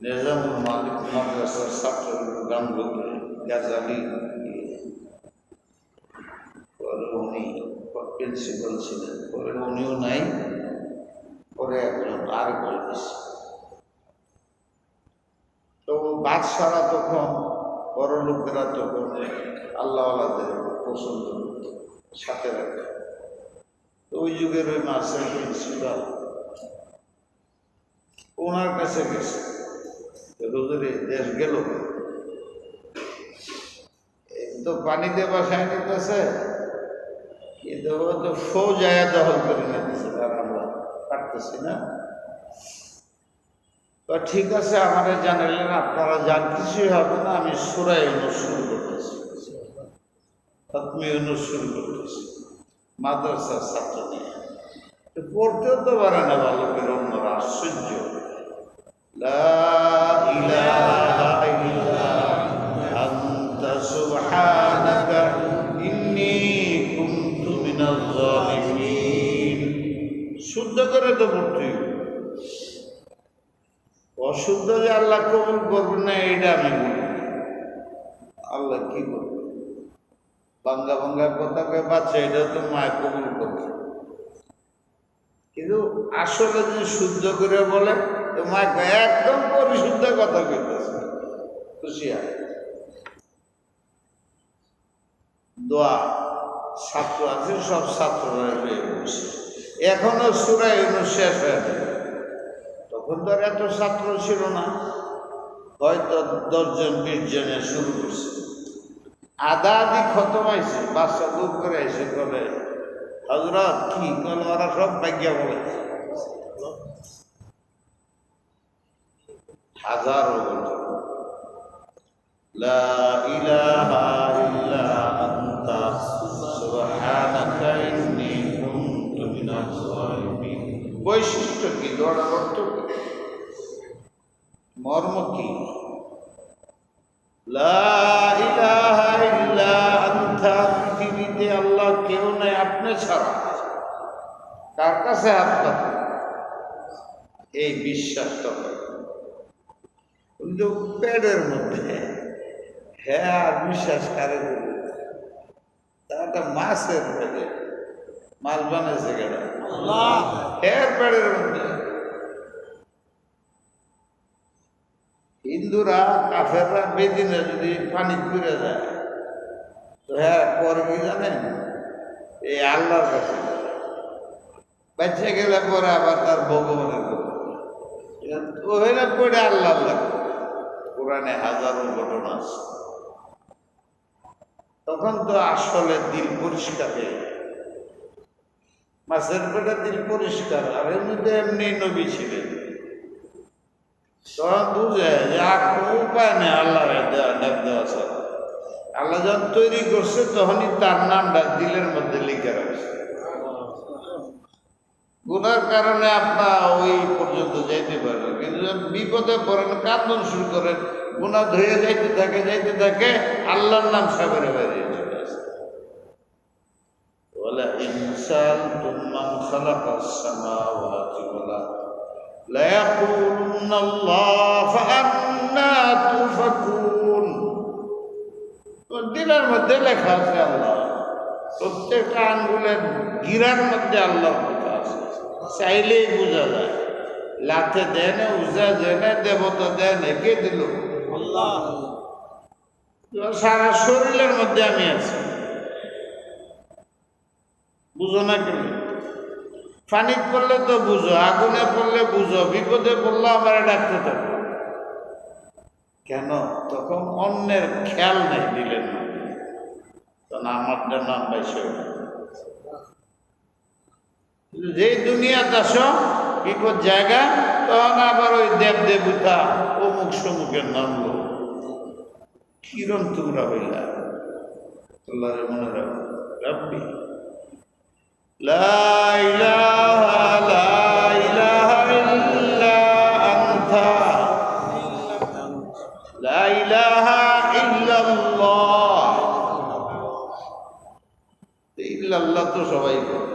নিজামুল মালিক মাদ্রাসার ছাত্রদের গান করতে গাজালি। পরে উনি প্রিন্সিপাল ছিলেন, পরে উনিও নাই, পরে একজন আর বলেছে। তো বাদশারা তখন, বড় লোকেরা তখন আল্লাহ আল্লাহদের পছন্দ করত, সাথে রাখত। তো ওই যুগের ওই মাসের প্রিন্সিপাল ওনার কাছে গেছে, হুজুরে দেশ গেল, তো পানিতে বাসায় নিতেছে, কিন্তু ও তো ফৌজায়া দখল করে নিতেছে, আর আমরা পারতেছি না। তো ঠিক আছে, আমাদের জানালেন আপনারা যান, কিছুই হবে না, আমি সূরা ইউনূস শুরু করতেছি, খতমে ইউনূস শুরু করতেছি মাদ্রাসার ছাত্র নিয়ে। পড়তেও তো পারে না ভালো করে, অন্যরা আশ্চর্য। লা ইলাহা ইল্লা আনতা সুবহানাকা ইন্নী কুনতু মিনাজ জালিমিন। শুদ্ধ করে তো পড়তে, অশুদ্ধ যে আল্লাহ কবুল করবে না এটা আমি বলি। আল্লাহ কি করবে? বাঙ্গা বাঙ্গা কথাকে বাচ্চা, এটা তো মায় কবুল করবে, কিন্তু আসলে যদি শুদ্ধ করে বলে তো মা একদম পরিশুদ্ধ কথা কইতেছে, খুশি হয়। দোয়া ছাত্র আছে, সব ছাত্ররা পেয়ে বসে, এখনো সূরা ইউনূস শেষ হয়ে যাবে। তখন তো আর এত ছাত্র ছিল না, হয়তো 10 জন 20 জনে শুরু করছে, আধা আধি খতম হয়েছে। বাচ্চা দুধ করে এসে বলে, হযরত কি কল, ওরা সব ভাগ্যা বলে, হাজারো বলতো লা ইলাহা ইল্লা আনতা সুবহানাকা ইন্নী কুনতু মিনাজ জালিমিন। বৈশিষ্ট্য কি, দোয়ার অর্থ কি, মর্ম কি? লা ইলাহা ইল্লা আনতা, পৃথিবীতে আল্লাহ কেউ নাই আপনি ছাড়া, কার কাছে হাত পাতে, এই বিশ্বাসটা কিন্তু পেটের মধ্যে, হ্যাঁ, আর বিশ্বাস কারে করবে? তাটা মাছের পেটে, মাছ বানাইছে কেন? হ্যাঁ, পেটের মধ্যে। হিন্দুরা কাফেররা বেদিনে যদি পানি ঘুরে যায় তো হ্যাঁ পরে কি জানেন, এই আল্লাহর কাছে বাচ্চা গেলে পরে আবার তার ভগবানের ওইটা পড়ে আল্লাহ লাগে। কোরআনে হাজারো ঘটনা আছে। তখন তো আসলে দিল পরিষ্কার হয়ে যায়, মাছের পেটে দিল পরিষ্কার, আর এমনিতে এমনি নবী ছিলেন। তখন বুঝে যে আর কোনো উপায় নেই আল্লাহ ডাক দেওয়া ছাড়া। আল্লাহ যখন তৈরি করছে তখনই তার নামটা দিলের মধ্যে লিখে রাখছে। গুনার কারণে আপনার ওই পর্যন্ত যাইতে পারেন, কিন্তু যখন বিপদে পড়েন, কান্দন শুরু করেন, গুনাহ ধুয়ে যাইতে থাকে, আল্লাহর নাম সাগরে বেরিয়ে চলে আসে। ওয়ালা ইনসান তুমান খালাকাস সামাওয়াতি ওয়াল আরদ লা ইয়াকুলুন্না আল্লাহ ফাআন্না তুফাকুন। দিলের মধ্যে লেখা আছে আল্লাহ, প্রত্যেকটা আঙ্গুলের গিরার মধ্যে আল্লাহর কথা আছে, চাইলেই বোঝা যায়। লাথে দেন, উজা দেন, দেবতা দেন, কে দিল? আল্লাহ। সারা শরীরের মধ্যে আমি আছি। বুঝো না কেন? পানি পড়লে তো বুঝো, আগুনে পড়লে বুঝো, বিপদে পড়লে আমার ডাকতে থাকো কেন? তখন অন্যের খেয়াল নাই, দিলেন না, তখন আমারটা নাম পাইছে। যেই দুনিয়াতে আসো বিপদ জায়গা, তখন আবার ওই দেব দেবতা অমুক সমুখের নাম লো। কিরণ তোমরা হইলা? আল্লাহর মনে রাখো, রাব্বি লা ইলাহা ইল্লা আনতা, লা ইলাহা ইল্লাল্লাহ। ইল্লাল্লাহ তো সবাই করে,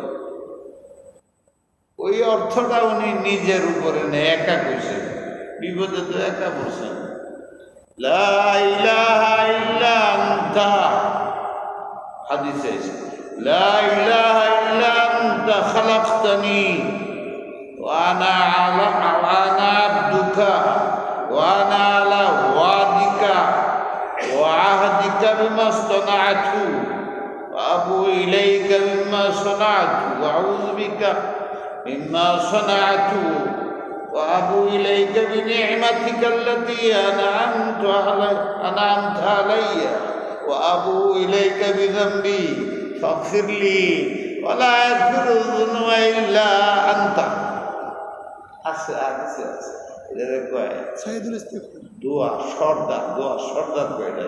ওই অর্থটা উনি নিজের উপরে নেই, একা কইছেন, বিপদে তো একা বলছেন। লা ইলাহা ইল্লা আনতা, হাদিসে আছে, লা ইলাহা ইল্লা আনতা খালাকতানি ওয়া আনা আবদুকা ওয়া আনা আলা ওয়াদিকা ওয়া আহদিকা বিমা সনাআতু ওয়া আবু ইলাইকা বিমা সনাআতু ওয়া আউযু বিকা মিম্মা সনাআতু ওয়া আবু ইলাইকা বিনি'মাতিকা আল্লাতী আন'আমতা আলাইয়া ওয়া আবু ইলাইকা বিযামবি ফাগফির লি ওয়া লা ইয়াগফিরু যুনুবা ইল্লা আনতা। আছে আছে আছে, এদের কয় সাইদুল ইস্তিগফার, দোয়া সর্দার, দোয়া সর্দার কয় এটা,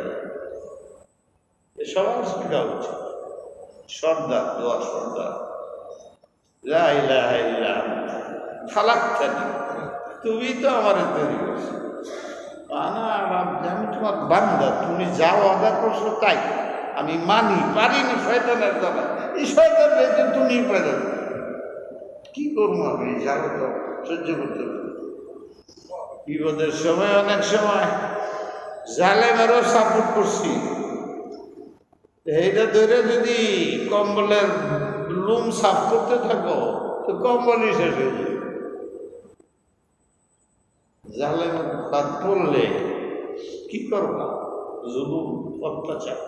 এ সবার শেখা উচিত। সর্দার দোয়া সর্দার, লা ইলাহা ইল্লা আনতা খালাকতানি, তুমি তো আমারে তৈরি করছো, আনা আবদি, আমি তোমার বান্দা, তুমি যা ওয়াদা করছো তাই আমি মানি, পারি না শয়তানের দ্বারা, এই শয়তান রেখে তুমি পেলে কি করবো আমি, যাবো তো সহ্য করতে পারি। বিপদের সময় অনেক সময় জালেমেরও সাপোর্ট করছি, এইটা ধরে যদি কম্বলের লুম সাফ করতে থাকো তো কম্বলই শেষ হয়ে যাবে। জালেমের বাদ পড়লে কি করবা? জুলুম, অত্যাচার,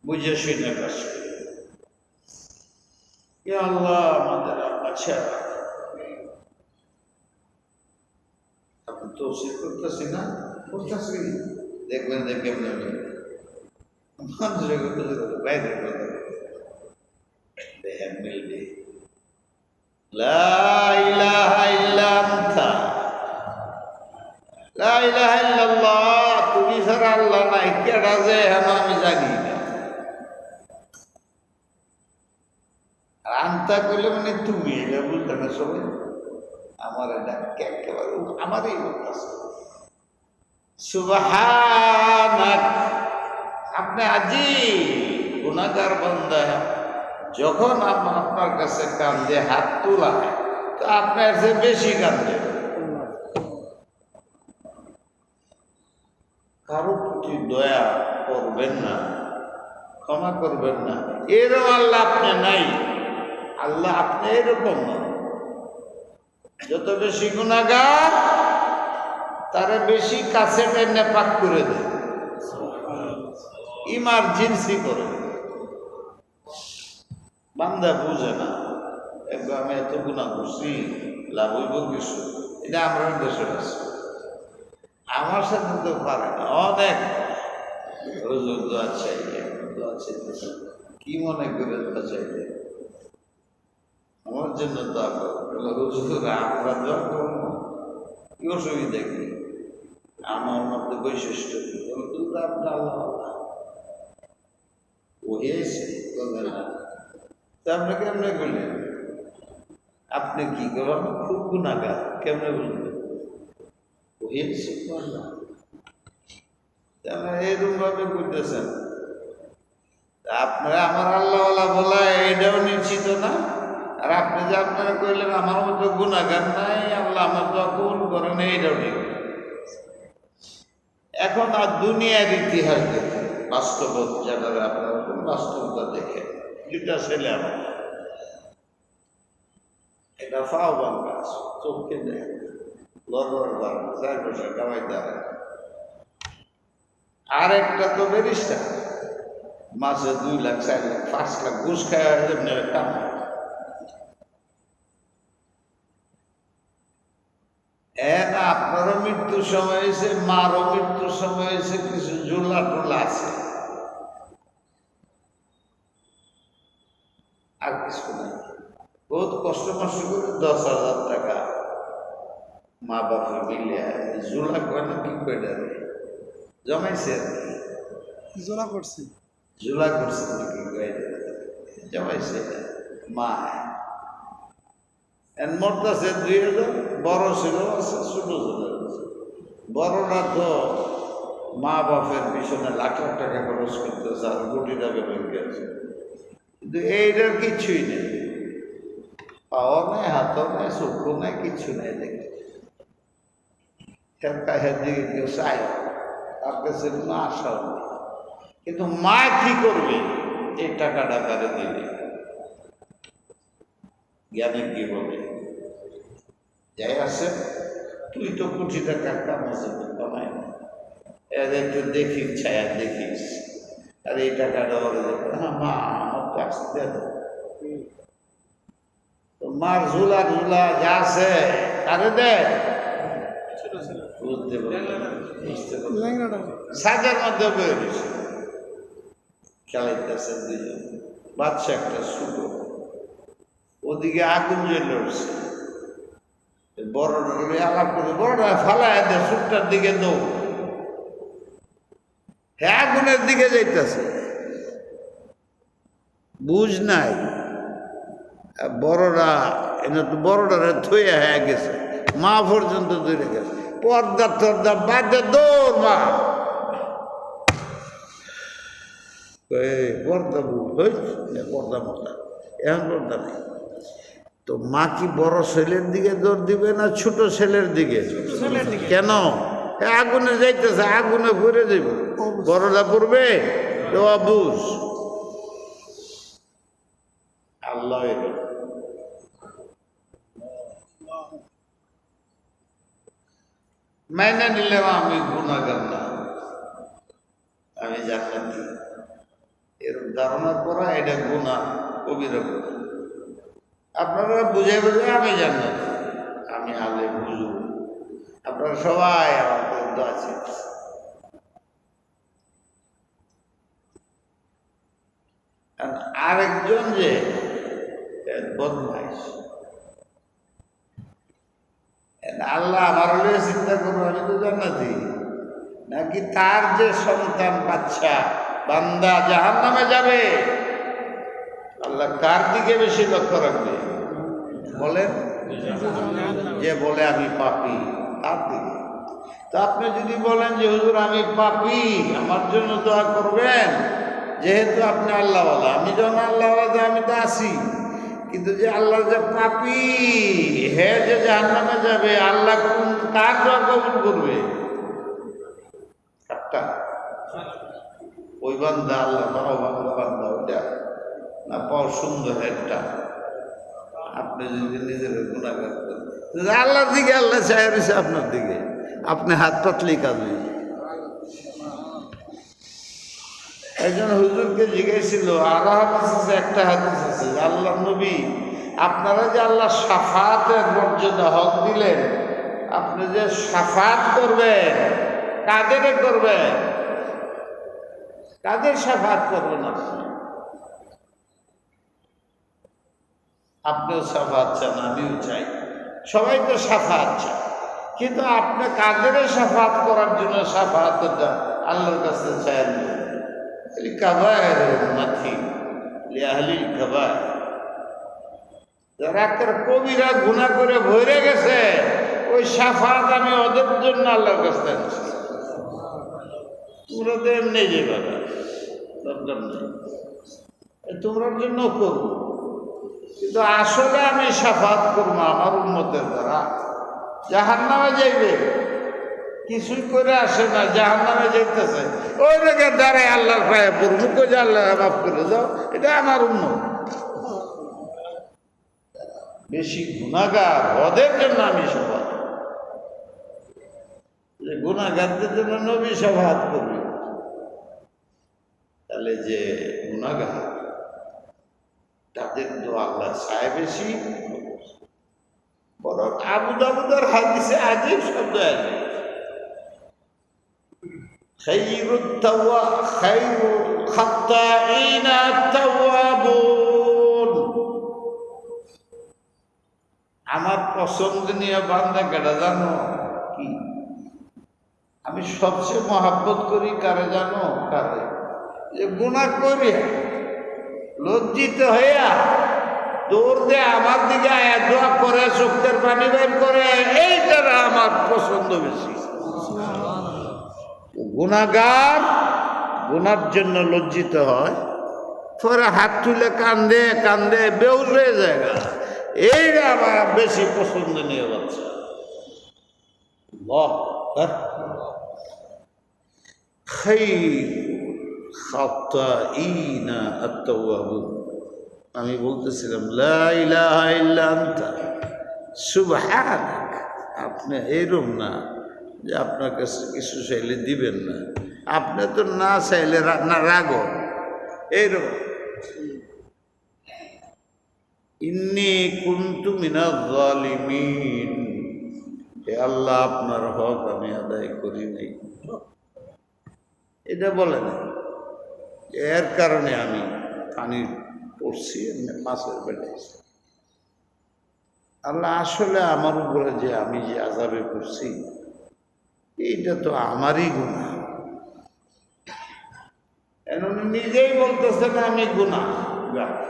বুঝে শুনে কাজ করে। ইয়া আল্লাহ আমাদের আচ্ছা, আপনি তো সে করতেছি না, করতেছি, দেখবেন যে কেমন মানুষের কথা বাইরের কথা দেখেন মিলবে। লা ইলাহা ইল্লা আনতা, লা ইলাহা ইল্লাল্লাহ, তুমি ছাড়া আল্লাহ নাই, কেডা যে হেন আমি জানি না। আর আনতা কইলে মানে তুমি, এটা বুঝলে না সবাই, আমার এটা একেবারে আমারই বলতেছে। সুবহানাক, আপনি আজিব গুনাহগার বান্দা, যখন আপনার কাছে কান্দে হাত তোলা তো আপনার চেয়ে বেশি কান্দে। কারো প্রতি দয়া করবেন না, ক্ষমা করবেন না, এরকম আল্লাহ আপনি নাই। আল্লাহ আপনি এরকম না, যত বেশি গুনাহগার তারা বেশি কাছে টেনে পাক করে দেয়, ইমার্জেন্সি করে। বান্দা বুঝে না, একবার আমি এত গুণা করছি, লাভ হইব কিছু, এটা আমরা দেশে আছে, আমার সাথে তো পারে না। অনেক হুজুর দোয়া চাইলে, দোয়া চাইতেছে, কি মনে করে দোয়া চাইলে আমার জন্য দোয়া করো, হুজুর আমরা দোয়া করবো, কি অসুবিধা কি, আমার মধ্যে বৈশিষ্ট্য কি, আপনার আল্লাহ ও হয়েছে আপনি কেমনে বললেন? আপনি কি করবেন? খুব গুণাগার, কেমনে বলবেন? হয়েছে এরকম ভাবে বুঝতেছেন। আপনারা আমার আল্লাহ বলা এটাও নিশ্চিত না, আর আপনি যে আপনারা কইলেন আমার মতো গুণাগার নাই, আল্লাহ আমার তো কবুল করেন, এইটাও ঠিক। এখন আর দুনিয়ার ইতিহাস দেখে, বাস্তব যারা আপনারা বাস্তবতা দেখে, দুটা ছেলে আমার, এটা ফাও বাংলা চোখকে দেয়, লড়বার বাংলা 4 পয়সা কামাইতে, আর একটা তো ব্যারিস্টার, মাসে 2 লাখ 4 লাখ 5 লাখ ঘুষ খায় এমনি কাম। আপনারও মৃত্যুর সময় হয়েছে, মারও মৃত্যুর সময় হয়েছে, কিছু ঝোলা টোলা আছে, আর কিছু নাই। বহুত কষ্ট মষ্ট করে 10,000 টাকা মা বাপে মিলিয়া ঝোলা করে না কি করে জমাইছে আর কি, জোড়া করছি। ঝোলা করছে নাকি জমাইছে মা। মরতেছে 2,000, বড় ছিল আছে, ছোট ছিল। বড়রা তো মা বাপের পিছনে লাখ লাখ টাকা খরচ করতেছে আর কোটি টাকা ব্যাংকে আছে, কিন্তু এইটার কিচ্ছুই নেই, পাওয়া নেই, হাতও নেই, চক্ষু নেই, কিচ্ছু নেই। দেখে কাহের দিকে কেউ চায়, তার কাছে কোনো আশাও নেই। কিন্তু মা কি করবে এই টাকাটা কারে দিবে? জ্ঞানী কি বলে, যাই আছে তুই তো কোটি টাকার কাম আছে কমাই না, এর একটু দেখিস ছায়া দেখিস, আর এই টাকাটা বলে দেবে হ্যাঁ মা আমার তো আসতে তো মার ঝুলা ঝুলা যা আছে তারে দে, বুঝতে সাজার মধ্যে বয়ে গেছে, খেলাইতেছে দুজন বাচ্চা একটা ছোট, ওদিকে আগুন জ্বলে উঠছে, বড়টা আলাপ করে বড়টা ফালায় দেয় ছোটটার দিকে দৌড়, হ্যাঁ আগুনের দিকে যাইতেছে, বুঝ নাই। বড়রা এনে তো বড়টারে থইয়া হয়ে গেছে, মা পর্যন্ত দৌড়ে গেছে, পর্দা টর্দা বাদে দৌড় মা, পর্দা পর্দা মর্দা এখন পর্দা নেই। তো মা কি বড় ছেলের দিকে দৌড় দিবে না ছোট ছেলের দিকে? কেন? আগুনে যাইতেছে, আগুনে ঘুরে যাইব, বড়রা পড়বে তো বুঝ। আল্লাহ মাইনা নিলাম আমি গুনাহগার না, আমি জান্নাতি, এরকম ধারণা করা এটা গুনাহ, কবিরা গুনাহ। আপনারা বুঝে বুঝে আমি জান্নাতি, আমি আলে বুঝব, আপনারা সবাই আমার পর্যন্ত আছে। আরেকজন যে বদমাইশ, আল্লাহ আমার হলে চিন্তা করবো আমি তো জান্নাতি, নাকি তার যে সন্তান বাচ্চা বান্দা জাহান্নামে যাবে, আল্লাহ কার দিকে বেশি লক্ষ্য রাখবে বলেন? যে বলে আমি পাপী তার দিকে। তো আপনি যদি বলেন যে হুজুর আমি পাপী, আমার জন্য দোয়া করবেন, যেহেতু আপনি আল্লাহওয়ালা, আমি যখন আল্লাহওয়ালা আমি তো আছি, কিন্তু যে আল্লাহ যে পাপী হে যে জাহান্নামে যাবে, আল্লাহ কোন কার দোয়া কবুল করবে? একটা ওই বান্দা আল্লাহ পাও বাংলা বান্দা ওইটা না পাও সুন্দর একটা, আপনি যদি নিজের গুণাগার করেন আল্লাহর দিকে, আল্লাহ চাই রয়েছে আপনার দিকে, আপনি হাত পাতলেই কাজ হয়ে যায়। একজন হুজুরকে জিজ্ঞেসছিল, আরো হাদিস আছে, একটা হাদিস আছে, আল্লাহ নবী আপনারা যে আল্লাহ শাফাতের মর্যাদা হক দিলেন, আপনি যে শাফাত করবেন কাদের করবেন? কাদের শাফাত করবেন আপনি? আপনিও শাফাত চান, আমিও চাই, সবাই তো শাফাত চায়, কিন্তু আপনি কাদের শাফাত করার জন্য শাফাতটা আল্লাহর কাছে চান? কাবায়ের উম্মতি লিআহলিল কাবায়ের, যারা একটা কবিরা গুনাহ করে ভরে গেছে, ওই শাফাত আমি ওদের জন্য আল্লাহর কাছে চাইছি। তোমরা তো এমনি যে বাবা দরকার নেই, তোমরার জন্য করবো, কিন্তু আসলে আমি শাফাত করবো আমার উম্মতের দ্বারা। জাহান্নামে যাইবে কিছুই করে আসে না, জাহান্নামে যাইতেছে, ওই জায়গায় দাঁড়ায় আল্লাহর পায়ে পড়বো, কই যে আল্লাহ মাফ করে দাও, এটা আমার উম্মত। বেশি গুনাহগার ওদের জন্য আমি শাফাত, যে গুনাহগারদের জন্য নবী শাফাত করবে, তাহলে যে গুনাহগার তাদের দোয়া আল্লাহ চায় বেশি। বরং আবু দাউদের হাদিসে আজীব শব্দ আছে, খায়রুল খাত্তাইনা আত-তাওয়াবুন। আমার পছন্দনীয় বান্দা কেডা জানো কি? আমি সবচেয়ে মহাব্বত করি কারে জানো? কারে? যে গুনাহ করিয়া লজ্জিত হইয়া দৌড় দিয়ে আমার দিকে আয়া দোয়া করে, চোখের পানি বের করে, এইটারা আমার পছন্দ বেশি। গুনাহগার গুনার জন্য লজ্জিত হয়, পরে হাত তুলে কান্দে কান্দে বেউস হয়ে যায়, এইটা আমার বেশি পছন্দনীয় বাচ্চা। আমি বলতেছিলাম লা ইলাহা ইল্লা আনতা সুবহানাক। আপনি এইরকম না যে আপনার কাছে কিছু চাইলে দিবেন না, আপনি তো না চাইলে না রাগো, এইরকম। ইন্নী কুনতু মিনাজ জালিমিন, হে আল্লাহ আপনার হক আমি আদায় করি নাই, এটা বলে না। এর কারণে আমি পানি পড়ছি, মাছের পেটে। আল্লাহ আসলে আমার উপরে যে আমি যে আযাবে পড়ছি, এইটা তো আমারই গুনাহ। উনি নিজেই বলতেছেন আমি গুনাহ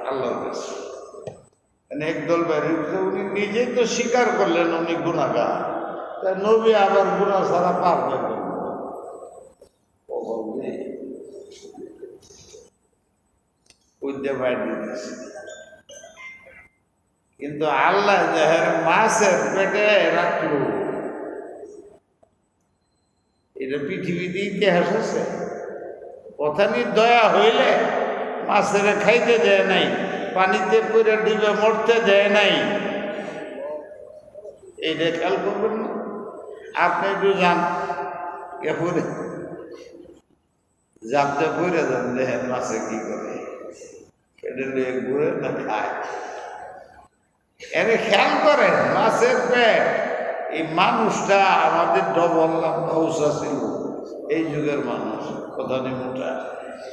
আল্লাহর কাছে। একদল বাইরে উনি নিজেই তো স্বীকার করলেন উনি গুনাহগার, তা নবী আবার গুনাহ ছাড়া পারবে না। কিন্তু আল্লাহ যাহার মাছের পেটে রাখলো, এটা পৃথিবীতে ইতিহাস আছে। কথানি দয়া হইলে মাছের খাইতে দেয় নাই, পানিতে পড়ে ডুবে মরতে দেয় নাই। এইটা খেয়াল করবেন না? আপনি একটু যান, এরপরে জানতে পড়ে যান, দেখেন মাছে কি করে, পেটে নিয়ে ঘুরে না খায়। এনে খেয়াল করেন মাছের পেট, এই মানুষটা আমাদের ডবল লম্বা উঁচা ছিল, এই যুগের মানুষ প্রধানী মোটা,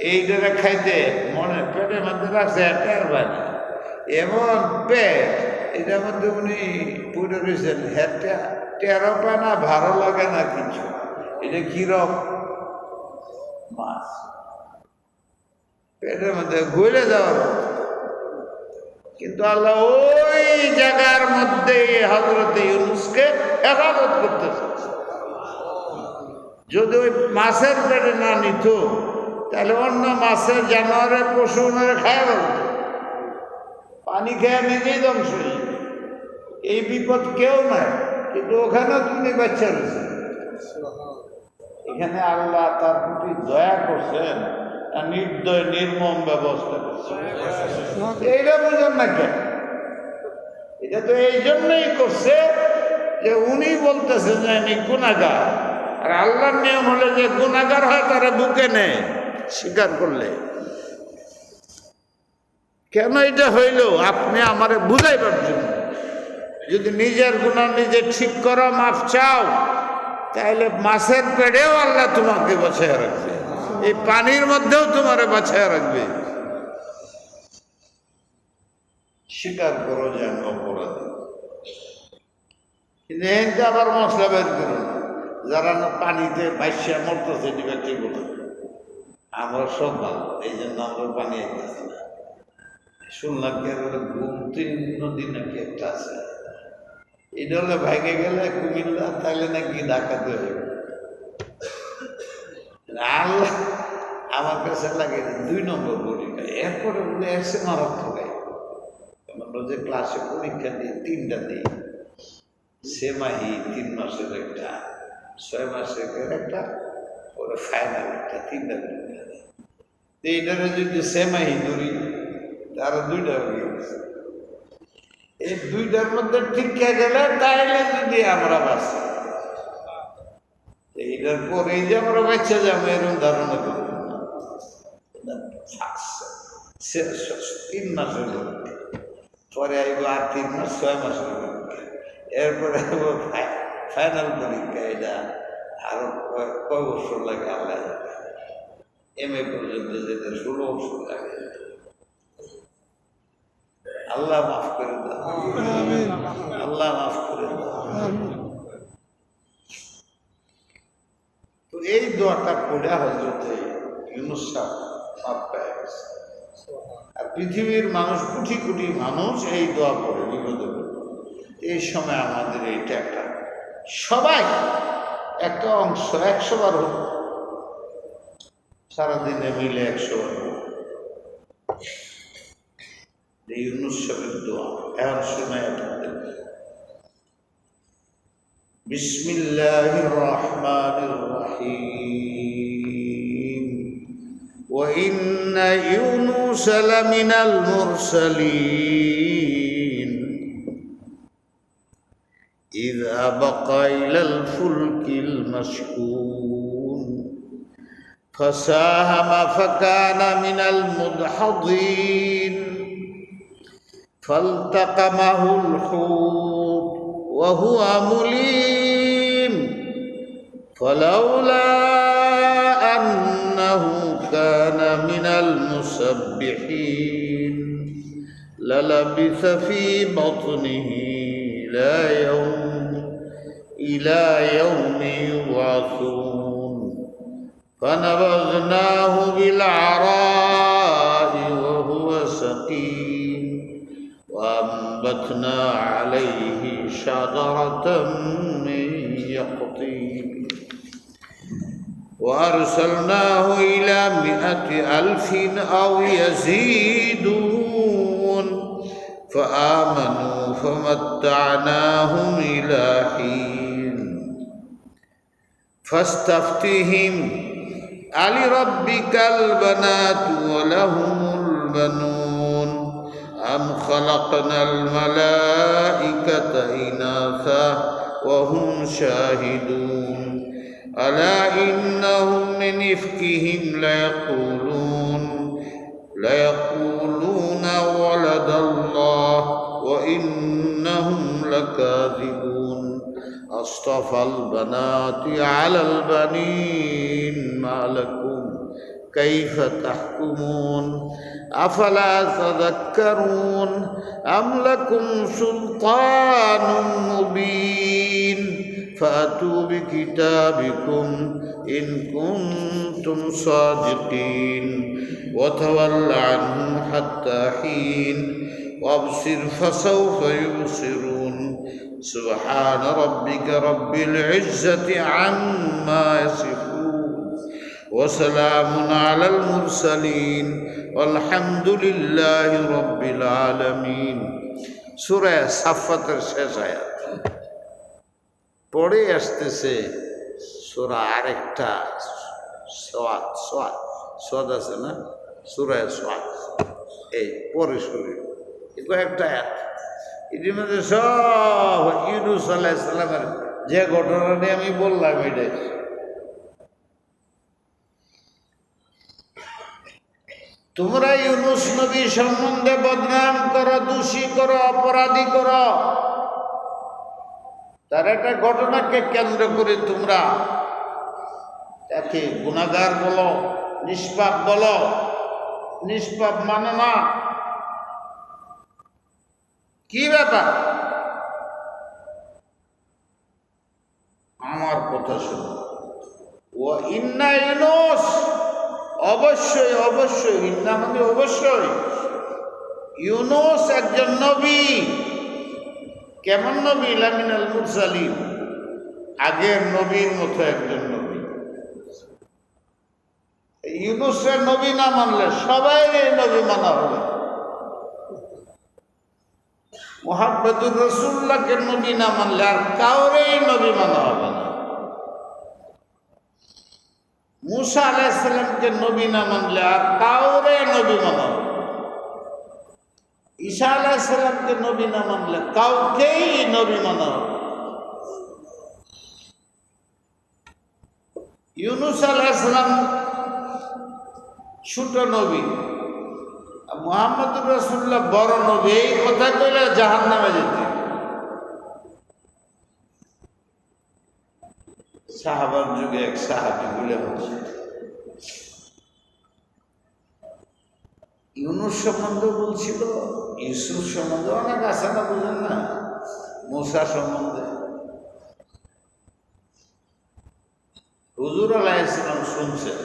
এইটা খাইতে মনে পেটের মধ্যে রাখছে টের পায় না। এমন পেট, এটার মধ্যে উনি পুড়ে রয়েছেন, হ্যাঁ টেরও পায় না, ভালো লাগে না কিছু। এটা কিরকম মাছ পেটের মধ্যে ঘুরে যাওয়ার, কিন্তু আল্লাহ ওই জায়গার মধ্যে হযরত ইউনূসকে ইবাদত করতেছে। যদি ওই মাছের পেটে না নিত, তাহলে অন্য মাছের জানোয়ারের পশু ওনারা খায় বলত, পানি খেয়ে নিজেই ধ্বংস হয়ে যাবে। এই বিপদ কেউ নাই, কিন্তু ওখানেও তিনি বাচ্চা রয়েছে। এখানে আল্লাহ তার প্রতি দয়া করছেন, নির্দয় নির্মম ব্যবস্থা করছেন। এইটা বুঝেন না কেন? এটা তো এই জন্যই করছে যে উনি বলতেছে যে আমি গুনাহগার, আর আল্লাহর নিয়ম হলে যে গুনাহগার হয় তারা বুকে নেয় স্বীকার করলে। কেন এটা হইল? আপনি আমারে বুঝাইবার জন্য। যদি নিজের গুনাহ নিজে ঠিক করো, মাফ চাও, তাহলে মাছের পেটেও আল্লাহ তোমাকে বাঁচিয়ে রাখবে, এই পানির মধ্যেও তোমারে বাঁচিয়ে রাখবে। স্বীকার করো যে আমি অপরাধী। কিন্তু এতে আবার মশলা বের করো না, যারা পানিতে বাইশা মরতেছে ডিবেটি বলে আমরা সব ভালো, এই জন্য আমরা পানি আইতেছি না। শুনলাম কি ঘুমতি নদী নাকি একটা আছে, এটা হলে ভাইকে গেলে কুমিল্লা, তাহলে নাকি ঢাকাতে হইবে। আল্লাহ আমার কাছে লাগে 2 নম্বর পরীক্ষা, এরপরে বলে এসে মারাত্মক। আমরা যে ক্লাসে পরীক্ষা দিই 3টা দিই, সেমাহি 3 মাসের একটা, 6 মাসের একটা, পরে ফাইনাল একটা, 3টা পরীক্ষা দিই। এইটারে যদি সেমাহি ধরি, তারা 2টা হয়ে গেছে। এই 2টার মধ্যে টিকে গেলে তাইলে যদি আমরা বাঁচি, এইটার পরে যে আমরা বাচ্চা যাবো এরকম ধারণা করবো না। 3 মাসের পরীক্ষা, পরে আইব আর 3 মাস 6 মাসের পরীক্ষা, এরপরে আইব ফাইনাল পরীক্ষা। এটা আরো কয় বছর লাগে আল্লাহ জানে। MA পর্যন্ত যেতে 16 বছর লাগে। আল্লাহ মাফ করে দাও, آمين আল্লাহ মাফ করে দাও। آمين তো এই দোয়াটা পড়ে হজরতে ইউনূস সাহেব মাফ পেয়ে গেছে। আর পৃথিবীর মানুষ, কোটি কোটি মানুষ এই দোয়া পড়ে বিপদে পড়ে। এই সময় আমাদের এইটা একটা, সবাই একটা অংশ 100 বার হোক, সারাদিনে মিলে 100 বার হোক এই ইউনূস সাহেবের দোয়া। এখন শোনাই আপনাদের। বিসমিল্লাহির রহমানির রহিম। وإن يونس لمن المرسلين إذ أبق إلى الفلك المشحون فساهم فكان من المدحضين فالتقمه الحوت وهو مليم فلولا أنه كان من المسبحين للبث في بطنه إلى يوم يبعثون فنبذناه بالعراء وهو سقيم وأنبتنا عليه شجرة من يقطين وأرسلناه إلى 100,000 أو يزيدون فآمنوا فمتعناهم إلى حين فاستفتهم ألربك البنات ولهم البنون أم خلقنا الملائكة إناثا وهم شاهدون ألا إنهم من إفكهم ليقولون ولد الله وإنهم لكاذبون أصطفى البنات على البنين ما لكم كيف تحكمون أفلا تذكرون أم لكم سلطان مبين فأتوا بكتابكم إن كنتم صادقين وتول عنهم حتى حين وابصر فسوف يبصرون سبحان ربك رب العزة عما يصفون وسلام على المرسلين والحمد لله رب العالمين سورة صفات শেষ আয়াত পড়ে আসতেছে সূরা আরেকটা সোয়াদ আছে না, সূরা সোয়াদ, এই পরে শুরু কয়েকটা আয়াত। এটির মধ্যে সব ইউনূস আলাইহিস সালামের যে ঘটনাটি আমি বললাম এটাই। তোমরা ইউনূস নবী সম্বন্ধে বদনাম করো, দোষী করো, অপরাধী করো, তার একটা ঘটনাকে কেন্দ্র করে তোমরা তাকে গুনাহগার বলো, নিষ্পাপ বলো, নিষ্পাপ মানো না। কি ব্যাপার? আমার কথা শুনো। ও ইন্না ইউনূস, অবশ্যই অবশ্যই, ইন্না মানে অবশ্যই, ইউনূস একজন নবী। কেমন নবী? লামিনাল মুরসালিন, আগের নবীর মতো একজন নবী। ইউনূসের নবী না মানলে সবাই নবী মানা হবে। মুহাম্মদুর রাসূলুল্লাহকে নবী না মানলে আর কাউরেই নবী মানা হবে না। মূসা আলাইহিস সালামকে নবী না মানলে আর কাউরে নবী মানা হবে। ঈসা আলাইহিস সালামকে নবী না মানলে কাউকেই নবী মানা হবে। ইউনূস আলাইহিস সালাম ছোট নবী, মুহাম্মদুর রাসূলুল্লাহ বড় নবী, এই কথা কইলে জাহান্নামে যেতে। সাহাবার যুগে এক সাহাবী বলে হচ্ছে, ইউনুস সম্বন্ধে বলছিল, ইউসুফ সম্বন্ধে অনেক আছে না, বুঝেন না, মুসা সম্বন্ধে। হুজুর আলাইহিস সালাম শুনছেন,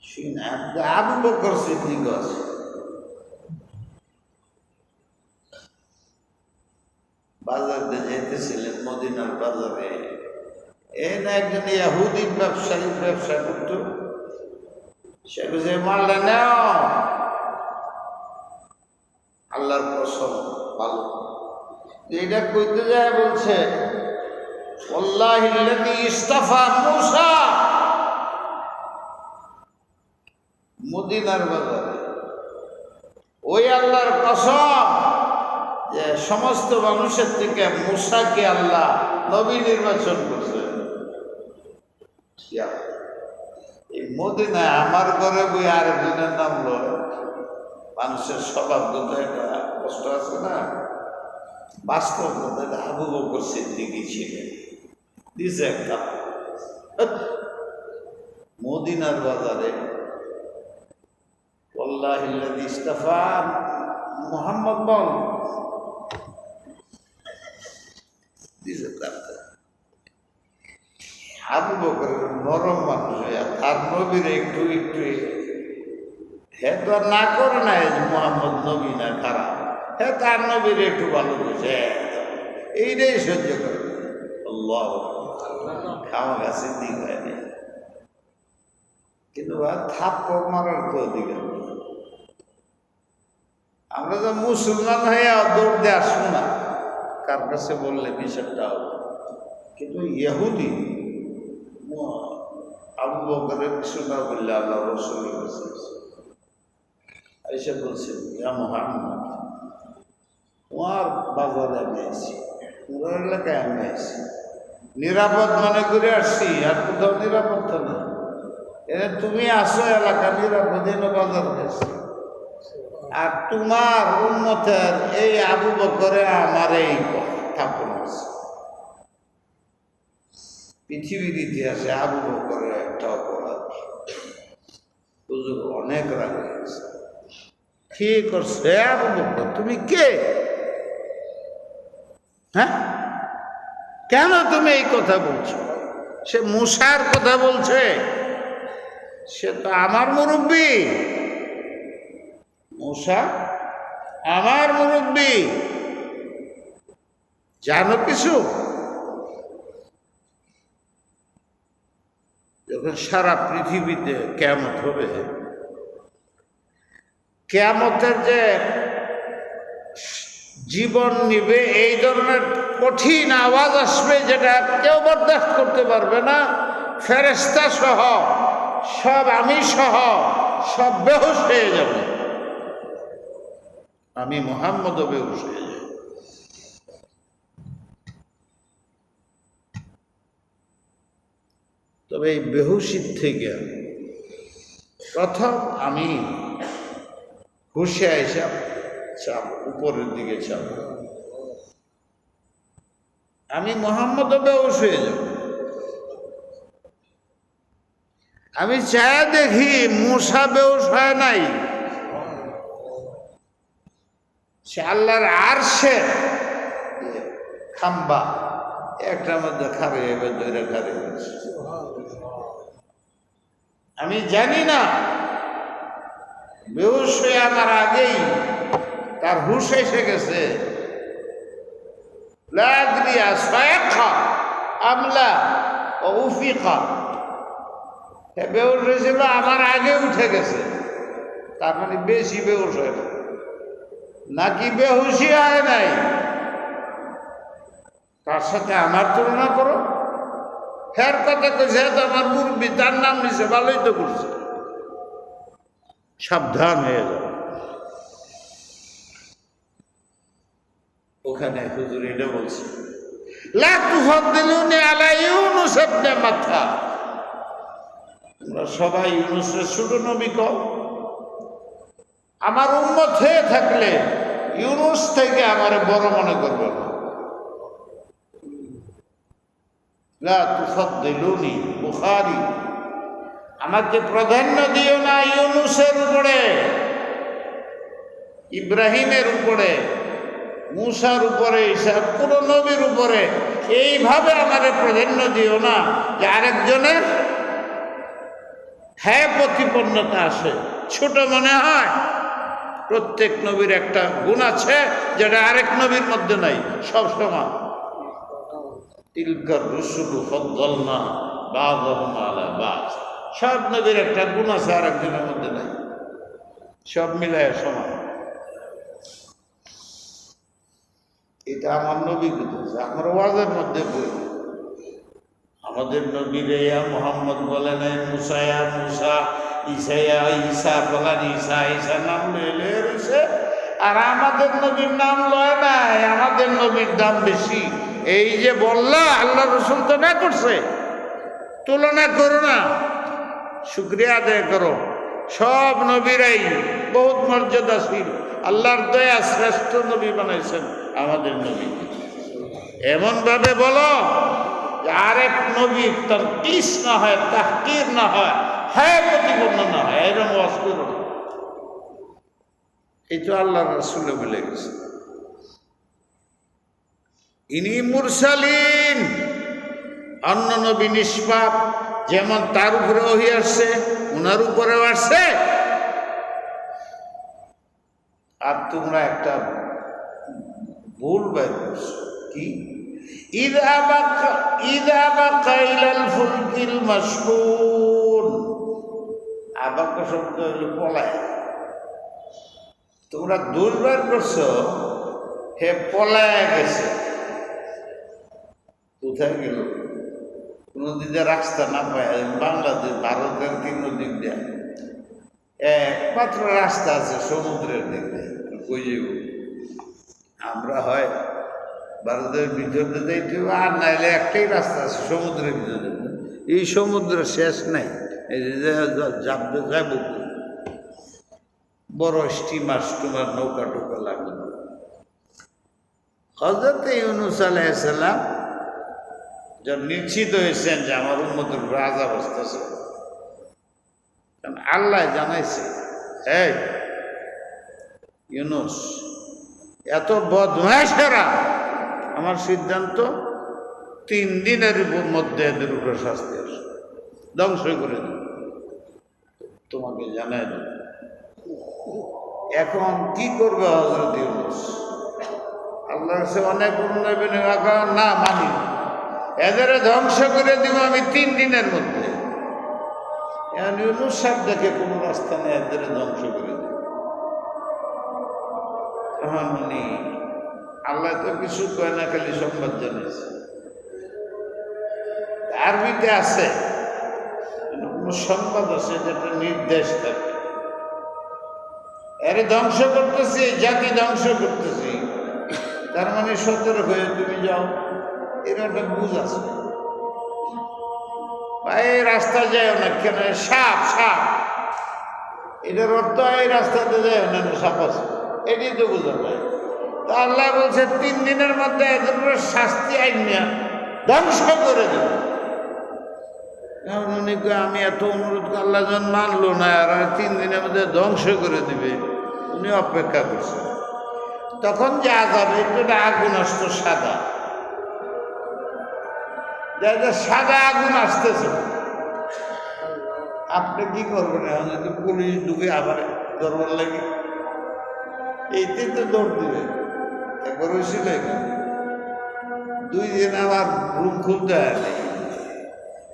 শুনে আবু বকর সিদ্দিক আছে, বাজারে যেতেছিলেন, মদিনার বাজারে। এই না একজন ইহুদি ব্যবসা করতো, সে বুঝে মারলে নাও, আল্লাহর কসম ভালো। এটা কইতে যায় বলছে, ওয়াল্লাহিল্লাযী ইসতাফা মূসা, মদিনার বাজারে ওই আল্লাহর কসম যে সমস্ত মানুষের থেকে মূসাকে আল্লাহ নবী নির্বাচন করছে। এই মদিনায় আমার ঘরে বই আরেকজনের নাম লয়, মানুষের স্বভাবগত একটা কষ্ট আছে না, বাস্তব কথা। আবু বকর সিদ্দিকী ছিলেন, দিছে একটা মদিনার বাজারে, ওয়াল্লাহিল্লাযী ইসতাফা মুহাম্মদ বল দিছে। আবু বকর নরম মানুষ, তার নবীর একটু হ্যাঁ তো আর না করে না যে মুহাম্মদ নবী না খারাপ, হ্যাঁ তার নবীর একটু ভালো বুঝে, এইটাই সহ্য করে। আল্লাহ খাওয়া গাছে দিক হয়নি, কিন্তু থাপ্পড় মারার তো অধিকার নেই। আমরা তো মুসলমান হয়ে দৌড় দিয়ে আসবো না, কার কাছে বললে বিষয়টা হবে। কিন্তু ইহুদি আবু বকরের কিছু না বললে আল্লাহ রাসূলের কাছে এসে বলছেন, ইয়া মুহাম্মদ, তোমার বাজারে আমি আইছি, পুরো এলাকায় আমি আইছি, নিরাপদ মনে করে আসছি, আর কোথাও নিরাপত্তা নেই। তুমি আসো এলাকা নিরাপদে বাজার গেছি, আর তোমার উম্মতের এই আবু বকরে আমার এই থাপন আছে। পৃথিবীর ইতিহাসে আবু বকরের একটা অপরাধ, হুজুর অনেক রাগ হয়েছে। কি করছে আবু বকর, তুমি কে? হ্যাঁ, কেন তুমি এই কথা বলছো? সে মূসার কথা বলছে, সে তো আমার মুরব্বী, মূসা আমার মুরব্বী, জানো কিছু? যখন সারা পৃথিবীতে কিয়ামত হবে, কিয়ামতের যে জীবন নিবে, এই ধরনের কঠিন আওয়াজ আসবে যেটা কেউ বরদাস্ত করতে পারবে না। ফেরেশতা সহ সব, আমি সহ সব বেহুশ হয়ে যাবে, আমি মুহাম্মদও বেহুশ হয়ে যাব। তবে এই বেহুশির থেকে প্রথম আমি হুশে আইসা চাপ, উপরের দিকে চাপ, আমি মুহাম্মদও বেহুশ হয়ে যাব। আমি চায়া দেখি মূসা বেহুশ হয় নাই, সে আল্লাহর আরশের খাম্বা একটার মধ্যে খাবে, এবার ধরে খাবে। আমি জানি না, বেহুশ হয়ে আমার আগেই তার হুশ এসে গেছে। লাগরিয়া সয়াখা আমলা ও উফিকা, বেহুশ হয়েছিল আমার আগে উঠে গেছে, তার মানে বেশি বেহুশ হয় না, নাকি বেহুশি হয় নাই, তার সাথে আমার তুলনা করো। ফের কথা কইছে, তো আমার মুরব্বী, তার নাম নিছে, ভালোই তো করছে। সাবধান হয়ে যাও। ওখানে হুজুর এটা বলছে, লা তুফাদ্দিলুনি আলা ইউনুস ইবনে মাত্তা, তোমরা সবাই ইউনুসের ছোট নবী কও। আমার উম্মত হয়ে থাকলে ইউনুস থেকে আমার বড় মনে করবে না। লা তুফাদ্দিলুনি, বুখারী। আমাকে প্রাধান্য দিও না ইউনুসের উপরে, ইব্রাহিমের উপরে, মুসার উপরে, ঈসা, পুরো নবীর উপরে এইভাবে আমাদের প্রাধান্য দিও না যে আরেকজনের হ্যাঁ প্রতিপন্নতা আসে, ছোট মনে হয়। প্রত্যেক নবীর একটা গুণ আছে যেটা আরেক নবীর মধ্যে নাই, সব সমান। তিলকার রুসুলু ফাদ্দালনা বাযহুম আলা বায। সব নবীর একটা গুণ আছে আরেকজনের মধ্যে নাই, সব মিলায় সমান। এটা আমার নবী বলতেছে, আমার ওয়াজের মধ্যে বই। আমাদের নবীর ইয়া মুহাম্মদ বলে নাই মুসা ইয়া মুসা, ঈসা ইয়া ঈসা, বলেন ঈসা ঈসা নাম লইলে রয়েছে। আর আমাদের নবীর নাম লয় নাই, আমাদের নবীর দাম বেশি। এই যে বললা আল্লাহ রসুল তো না করছে, তুলনা করো না, শুকরিয়া আদায় করো। সব নবীরাই বহুত মর্যাদাশীল, আল্লাহর দয়া শ্রেষ্ঠ নবী বানাইছেন আমাদের নবী। এমন ভাবে বলো যে আরেক নবীর তানকিস না হয়, তাহকির না হয়, হ্যাঁ প্রতিপন্ন না হয়, এরকম ওয়াজ করো না। এই তো আল্লাহ রাসূলে বলে গেছে ইনি মুরসালিন, অন্য নবী নিষ্পাপ, যেমন তার উপরে ওহী আসছে উনার উপরেও আসছে। আর তোমরা একটা ভুল বের করছো, কি? ইযা বাকা ইলাল ফুলকিল মাশহুন। আবাকা শব্দ হলো পলায়। তোমরা দূর বের করছো, হে পলায় গেছে। কোথায় গেল? কোন দিকে রাস্তা না পায়, বাংলাদেশ ভারতের তিন দিক দিয়ে একমাত্র রাস্তা আছে সমুদ্রের দিক দিয়ে। কই যাব? আমরা হয় ভারতের ভিতরে যাইতে, আর নাইলে একটাই রাস্তা আছে সমুদ্রের ভিতরে। এই সমুদ্র শেষ নাই, এই যে যাবে যাব বড় স্টিমার স্টিমার নৌকা টোকা লাগবে। হযরত ইউনূস আলাইহিস সালাম যখন নিশ্চিত হয়েছেন যে আমার উম্মতের উপর আযাব আসতেছে, আল্লাহ জানাইছে, এই ইউনূস এত বদমাইশেরা, আমার সিদ্ধান্ত 3 দিনের মধ্যে এদের উপরে শাস্তি আসে, ধ্বংস করে দেব, তোমাকে জানাই দেব। এখন কি করবে হযরত ইউনূস? আল্লাহর কাছে অনেক উন্নয়ন না মানি, এদের ধ্বংস করে দিব আমি 3 দিনের মধ্যে। এখন ইউনূস সাহেব দেখে কোনো রাস্তা নেই, এদের ধ্বংস করে দেব। তখন উনি, আল্লাহ তো কিছু কয় না, খালি সংবাদ জানিয়েছে। আরবিতে আছে কোনো সংবাদ আছে যেটা নির্দেশ থাকে, এর ধ্বংস করতেছি, জাতি ধ্বংস করতেছি, তার মানে সতর্ক হয়ে তুমি যাও, এর একটা বুঝ আছে। এই রাস্তা যায় না, কেন সাপ সাপ, এটার অর্থ এই রাস্তাতে যায় না, সাপ আছে, এটাই তো বোঝা যায়। তা আল্লাহ বলছে 3 দিনের মধ্যে এদের উপরে শাস্তি আইনিয়া ধ্বংস করে দেব। উনি আমি এত অনুরোধ করে আল্লাহ যখন মানলো না, আর 3 দিনের মধ্যে ধ্বংস করে দিবে, উনি অপেক্ষা করছেন। তখন যে আযাব, এটা আগুন আসতো সাদা, সাদা আগুন আসতেছে। আপনি কি করবেন? এখন যদি পুলিশ ঢুকে আবার দরবার লাগে, এইতে তো দৌড় দিবে। একবার হয়েছিল এখানে 2 দিন আবার রুম খুলতে হয় নাই।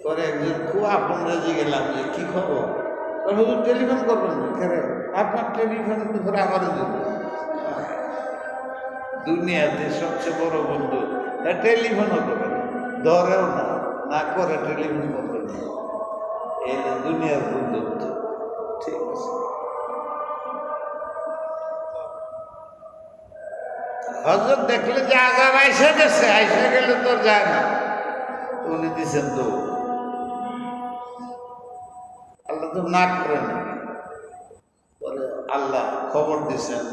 পরে একজন খুব আপন রাজি গেলাম যে কি খবর, হুজুর টেলিফোন করবেন না কেন? আপনার টেলিফোন করে আমারও দেবে। দুনিয়াতে সবচেয়ে বড় বন্ধু টেলিফোনও করে না, ধরেও না, না করে টেলিফোন করবে না। এই দুনিয়ার বন্ধুত্ব। ঠিক আছে, হযরত দেখলে যে আযাব আইসা গেছে, আইসা গেলে তো যায় না, উনি দিচ্ছেন তো তো না করে না। পরে আল্লাহ খবর দিয়েছেন,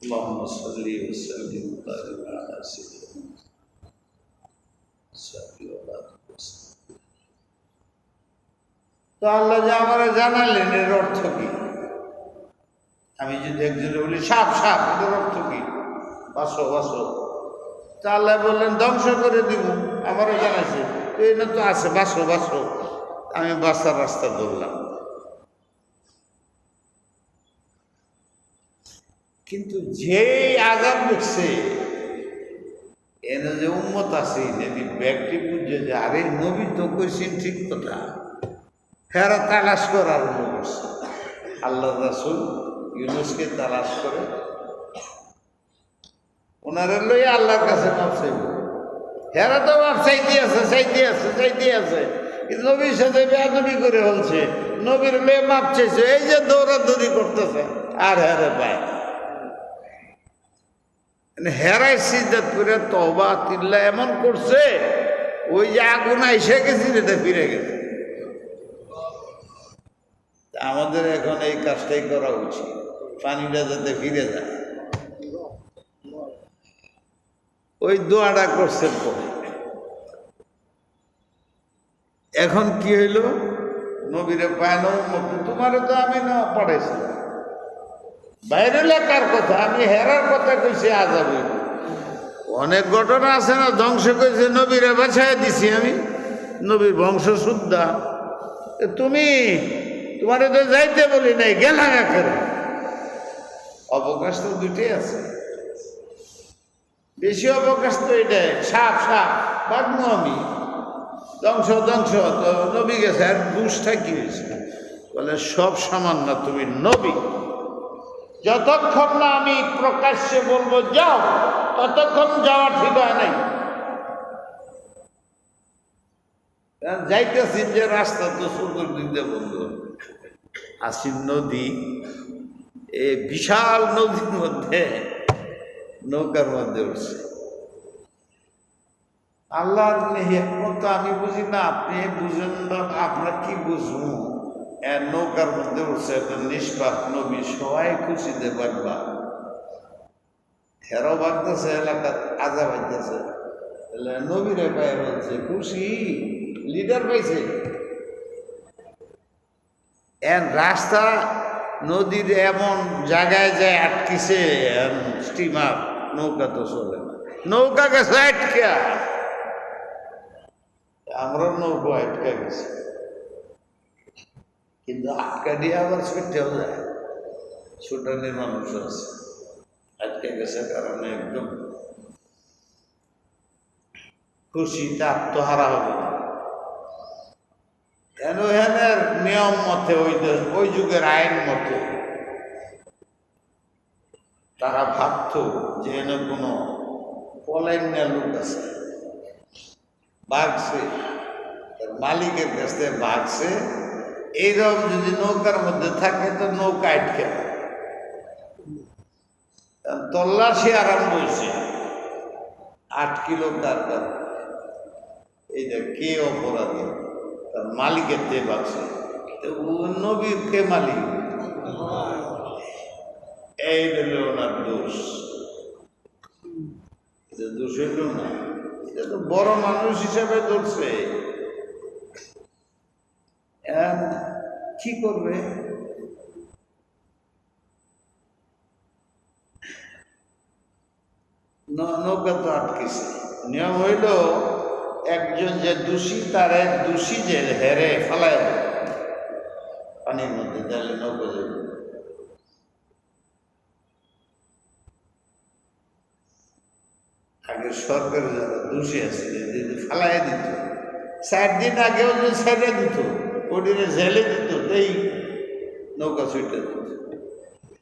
আল্লাহুম্মা সাল্লি ওয়া সাল্লিম ওয়া বারিক আলা সাইয়্যিদিনা। তো আল্লাহ যে আমার জানালেন এর অর্থ কি। আমি যদি একজনে বলি সাপ সাপ, এটার অর্থ কি? বাসো বাসো। তা আল্লাহ বললেন ধ্বংস করে দিব, আমারও জানাইছে। তো এটা তো আছে, বাসো বাসো। আমি বাসার রাস্তা ধরলাম। কিন্তু যেই আজাব দেখছে এনে যে উম্মত আছে, যদি ব্যক্তি বুঝছে যে আরে নবী তো কইছেন ঠিক কথা, হেরা তালাশ করা আরম্ভ করছে। আল্লাহ রাসূল ইউনূসকে তালাশ করে ওনারা লই আল্লাহর কাছে মাপ চাইব। হেরা তো মাপ চাইতে আছে, কিন্তু নবীর সাথে বেয়াদবি করে বলছে, নবীর লয়ে মাপ চাইছে, এই যে দৌড়াদৌড়ি করতেছে আর হেরে পায়। হেরাই সিজদাত করে তওবা তিল্লা এমন করছে, ওই যে আগুন আইসে গেছে এটা ফিরে গেছে। আমাদের এখন এই কাজটাই করা উচিত, পানিটা যাতে ফিরে যায়। ওই দোয়াটা করছেন পরে। এখন কি হইল, নবীরে পায় না, তোমারও তো আমি না পড়াইছি, বাইরে লেখার কথা, আমি হেরার কথা কইছি আজাব হইল। অনেক ঘটনা আছে না, ধ্বংস করেছে, নবীরে বাছাই দিছি আমি, নবীর বংশ শুদ্ধা। তোমারে তো যাইতে বলি নাই, গেলা করে। অবকাশ তো দুইটাই আছে, বেশি অবকাশ তো এটাই, সাপ সাপ বাগমু আমি, ধ্বংস ধ্বংস। তো নবী গেছে, আর দুষ্টা কি হয়েছে? বলে সব সমান না, তুমি নবী। যতক্ষণ না আমি প্রকাশ্যে বলবো যাও, ততক্ষণ যাওয়া ঠিক হয় নাই। যাইতেছি যে রাস্তা তো চতুর্দিক দিয়ে বন্ধ, আসিন নদী, এই বিশাল নদীর মধ্যে নৌকার মধ্যে উঠছে। আল্লাহর হিকমত আমি বুঝি না, আপনি বুঝেন না, আপনার কি বুঝবো। এর নৌকার মধ্যে উঠছে একটা নিষ্পাপ নবী, সবাই খুশিতে বাড়বা, হেরাও বাড়তেছে, এলাকার আজা বাড়তেছে, নবীরে পায়ে বলছে খুশি, লিডার পাইছে। এর রাস্তা নদীর এমন জায়গায় যায় আটকিছে, স্টিমার নৌকা তো চলে না, নৌকা গেছে আটকা, আমরা নৌকা আটকা গেছি। কিন্তু আটকা দিয়ে আবার ছুটতেও যায়, ছুটানির মানুষ আছে। আটকে গেছে কারণে একদম খুশিতে আত্মহারা হবে না। এনের নিয়ম মতে, ওই যুগের আইন মতে তারা ভাবত যে এনে কোনো পলাইন্যা লোক আছে, ভাগছে, মালিকের কাছ থেকে ভাগছে, এইরকম যদি নৌকার মধ্যে থাকে তো নৌকা আটকে, তল্লাশি আরম্ভ হয়েছে। 8 কিলো কারবার, এইটা কে অপরাধী, তার মালিকের তে বাঁচছে, নবীর কে মালিক, এই হল ওনার দোষ। এটা দোষ হইল না, এটা তো বড় মানুষ হিসাবে ধরছে। কি করবে? নৌকা তো আটকেছে। নিয়ম হইল একজন যে দোষী, তারে দোষী যে হেরে ফেলায় পানির মধ্যে, তাহলে নৌকা যাবে। আগে সরকারের যারা দোষী আছে ফেলাই দিত, 4 দিন আগেও যে ছেড়ে দিত, ওটিরে জেলে দিত, এই নৌকা ছুটে দিত।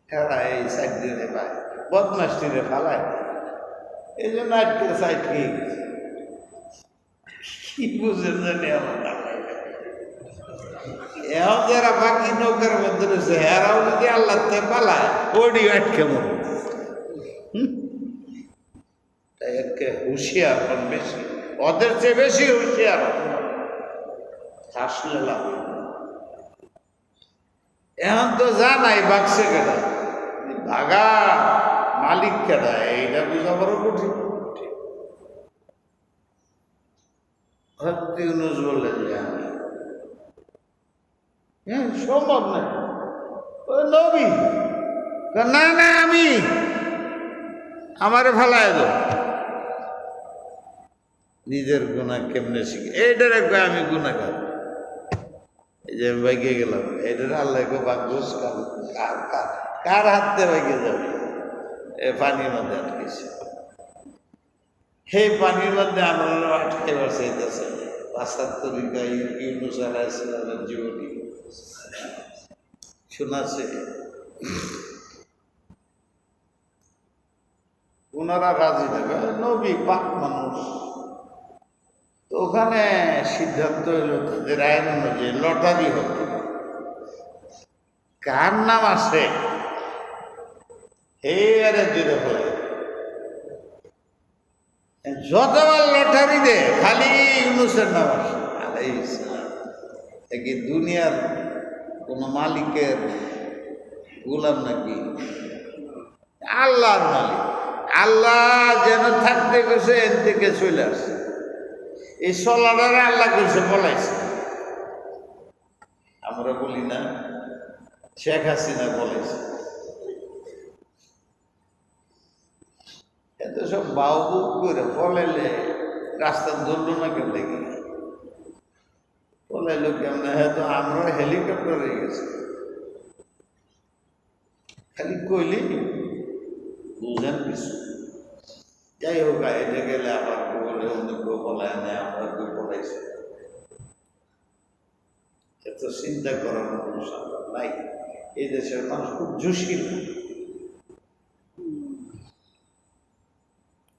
খেলা এই 4 দিনে পায়, বদমাস্তিরে ফেলায়, এই জন্য আজকে সাইড খেয়ে গেছে। কি বুঝেন জানি আমার, এখন যারা বাকি নৌকার মধ্যে রয়েছে, এরাও যদি আল্লাহ তে পালায়, ওডি আটকে মরবে। একে হুঁশিয়ার হন বেশি, ওদের চেয়ে বেশি হুঁশিয়ার হাসলে লাভ। এখন তো জানাই বাক্সে কেডা ভাগা মালিক কেডা এইটা বুঝা বড় কঠিন। সত্যি ইউনুস বললেন যে আমি সম্ভব না, ও নবী না না আমি আমারে ফালায় দো। নিজের গুণা কেমনে শিখে এইটার একবার আমি গুণাগার, এই যে আমি বাইকে গেলাম এটার আল্লাহ বাগ্যস কার হাতে বাইকে যাবে, এ পানির মধ্যে আটকেছে। সেই পানির মধ্যে আমরা আটকেবার চাইতেছে বাসার তরিকা ইউনুস আলাইহিস সালামের জীবনী শোনাছে। ওনারা রাজি থাকে নবী পাক মানুষ, তো ওখানে সিদ্ধান্ত হইল তাদের আইন অনুযায়ী লটারি হবে, কার নাম আসে এই আরে জুড়ে ফেলে যতবার লটারি দে খালি ইউনুসের নাম আসে আলাইহিস সালাম। কি দুনিয়ার কোন মালিকের গোলাম নাকি? আল্লাহর মালিক, আল্লাহ যেন থাকতে গেছে এর থেকে চলে আসছে, এই চলাটারে আল্লাহ করছে বলাইছে। আমরা বলি না শেখ হাসিনা বলাইছে, এত সব বাউবু করে ফলাইলে রাস্তা ধরল না কেন দেখি ফলাইলো কেমন, হয়তো আমরা হেলিকপ্টার হয়ে গেছে খালি কইলি বুঝেন কিছু। যাই হোক এটা গেলে আবার বলে অন্য কেউ বলায় নেয়, আমরা কেউ বলাইছি, এত চিন্তা করার কোনো সাধন নাই। এই দেশের মানুষ খুব জুশীল,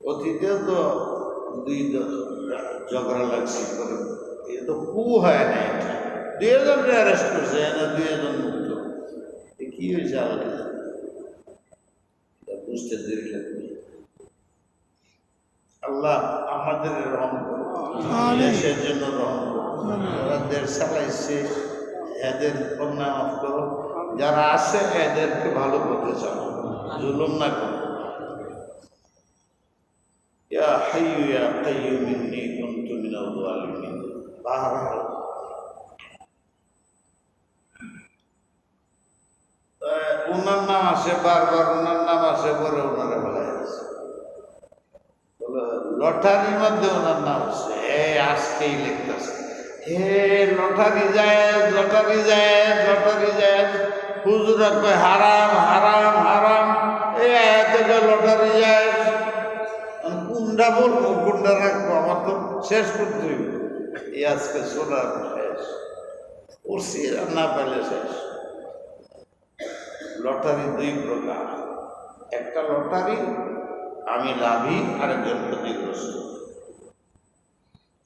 অতীতেও তো দুই ঝগড়া লাগছে করে, এ তো কু হয় না, এটা 2 জনকে অ্যারেস্ট করছে, এনে 2 জন মুক্ত, কি হয়েছে আলাদা বুঝতে দেরি লাগবে। আল্লাহ আমাদের রহম করো, দেশের জন্য রহম করো, যারা দেশ চালাইছে এদের কন্যা মাফ করো, যারা আছে এদেরকে ভালো করতে চাও, জুলুম না করো। ইয়া হাইয়্যু ইয়া কাইয়্যুম ইন্নী কুনতু মিনাল যালিমিন। বাহরাল ওনার নাম আসে বারবার, ওনার নাম আসে পরে ওনারা বলা যাচ্ছে লটারির মধ্যে ওনার নাম আছে, আজকেই লিখতেছে হে লটারি যায় লটারি যায় লটারি যায়, হুজুরা কয় হারাম হারাম হারাম, এই থেকে লটারি যায় কোনটা বলবো কোনটা রাখবো, আমার তো শেষ করতে হইব। এই আজকে সোনার শেষ করছি, না পেলে শেষ। লটারি 2 প্রকার, একটা লটারি আমি লাভী, আরেকজন ক্ষতিগ্রস্ত।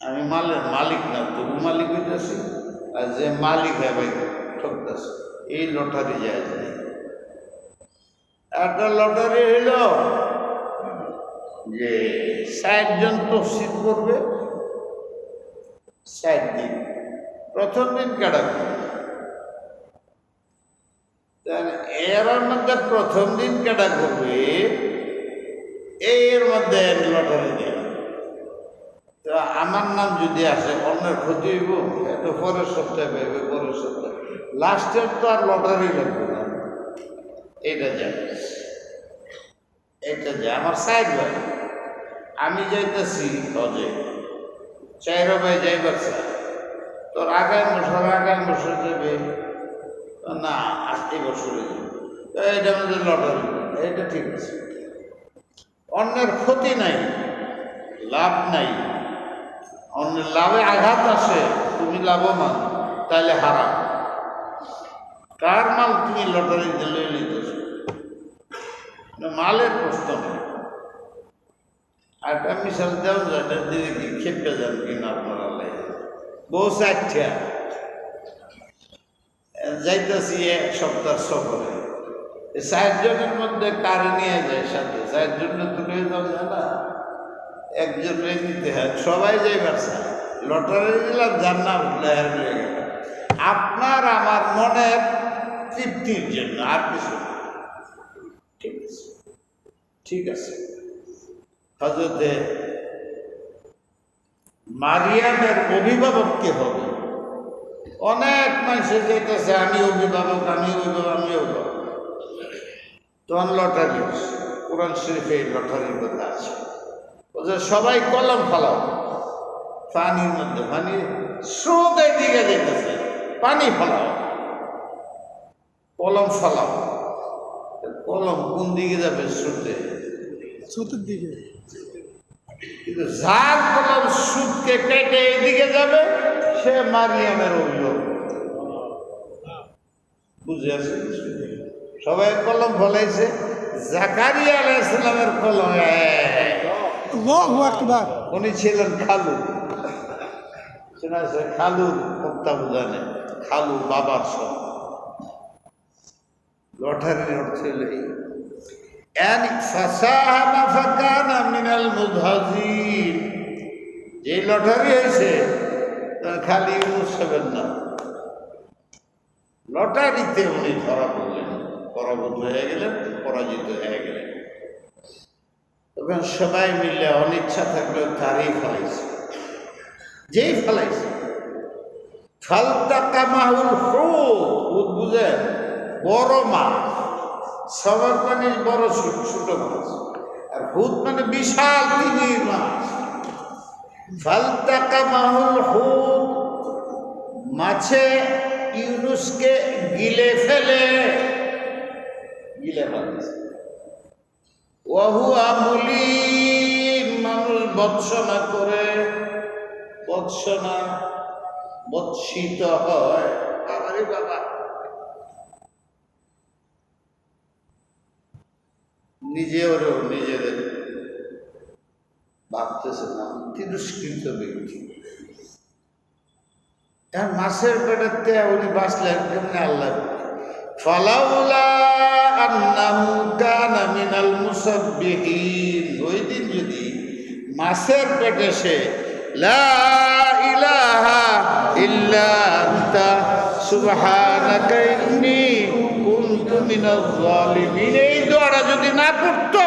আমি মালের মালিক না, তবু মালিক হইতেছি, আর যে মালিক হয় ভাই ঠকতেছে, এই লটারি যায় না। একটা লটারি হইল যে 60 জন তফসিল করবে 60 দিন, প্রথম দিন কাটা করবে, এর মধ্যে প্রথম দিন কাটা করবে, এর মধ্যে লটারি দেবে। তো আমার নাম যদি আসে অন্যের ক্ষতি হইব, এটা পরের সপ্তাহে পাইবে, পরের সপ্তাহে, লাস্টের তো আর লটারি লাগবে না। এটা যায়, এটা যায়। আমার 4 ভাই, আমি যাইতেছি হজে, 4 ভাই যাইবার চাই, তোর আগামী বছর যাবে না, এই বছরে যাবে, এটা আমাদের লটারি, এটা ঠিক আছে। অন্যের ক্ষতি নাই, লাভ নাই, অন্যের লাভে আঘাত আসে, তুমি লাভবান, তাহলে হারাম। কার মাল তুমি লটারি দিলে নিতেছ, মালের প্রশ্ন নেই। আর একটা মিশাল দেওয়া যায়, দিদি কি খেপে যান কিনা আপনারা বউ 4টা যাইতেছি 1 সপ্তাহ সফরে, 4 জনের মধ্যে কারে নিয়ে যায় সাথে, 4 জনে তুলে যাওয়া যায় না, একজনের নিতে হয়, সবাই যাইবার চায়। লটারি দিলাম যার নাম লেগে গেল। আপনার আমার মনের তৃপ্তির জন্য, আর কিছু না। ঠিক আছে, ঠিক আছে। হযরতে মারিয়ামের অভিভাবক কে হবে? অনেক মানুষে যেতেছে আমি অভিভাবক, আমি অভিভাবক, আমি অভিভাবক। তখন লটারি, কোরআন শরীফে এই লটারির কথা আছে। বলছে সবাই কলম ফালাও পানির মধ্যে, পানি স্রোতের দিকে যেতেছে, পানি ফালাও, কলম ফালাও। কলম কোন দিকে যাবে? স্রোতে, স্রোতের দিকে। কিন্তু যার কলম স্রোতকে কেটে এদিকে যাবে সে মারিয়ামের অভিভাবক। বুঝে আছে? সবাই কলম ফলাইছে, জাকারিয়া আলাইহিস সালামের কলম আল্লাহু আকবার। উনি ছিলেন খালু, শোনা আছে খালুর তত্ত্বাবধানে, খালু বাবার সব। লটারির অর্থ হলো এই যে লটারি হয়েছে খালি ইউনুস হবেন না, লটারিতে উনি ধরা পড়লেন, পরাভূত হয়ে গেলেন, পরাজিত হয়ে গেলেন। তখন সবাই মিলে অনিচ্ছা থাকলেও তারই ফেলাইছে, যেই ফেলাইছে। ফালতাকা মাহুল হুদ, বুঝেন? বড় মাছ, সবার মানে বড় ছোট মাছ, আর হুদ মানে বিশাল তিমির মাছ। ফালতাকা মাহুল হুদ, মাছে ইউনুসকে গিলে ফেলে, গিলে ফেলেছে। ওয়াহুয়া মুলিম, মানুষ বৎসনা করে, বৎসনা বৎসিত হয়। আরে বাবা, নিজেরও নিজেদের ভাবতেছে না, তিরস্কৃত ব্যক্তি। মাছের পেটেতে উনি বাঁচলেন কেমনি? আল্লাহ ফালাউলা আন্নাহু কানা মিনাল মুসাব্বিহিন, ওই দিন যদি মাছের পেটে সে লা ইলাহা ইল্লা আনতা সুবহানাকা ইন্নী কুনতু মিনাজ জালিমিন, এই দোয়াটা যদি না পড়তো,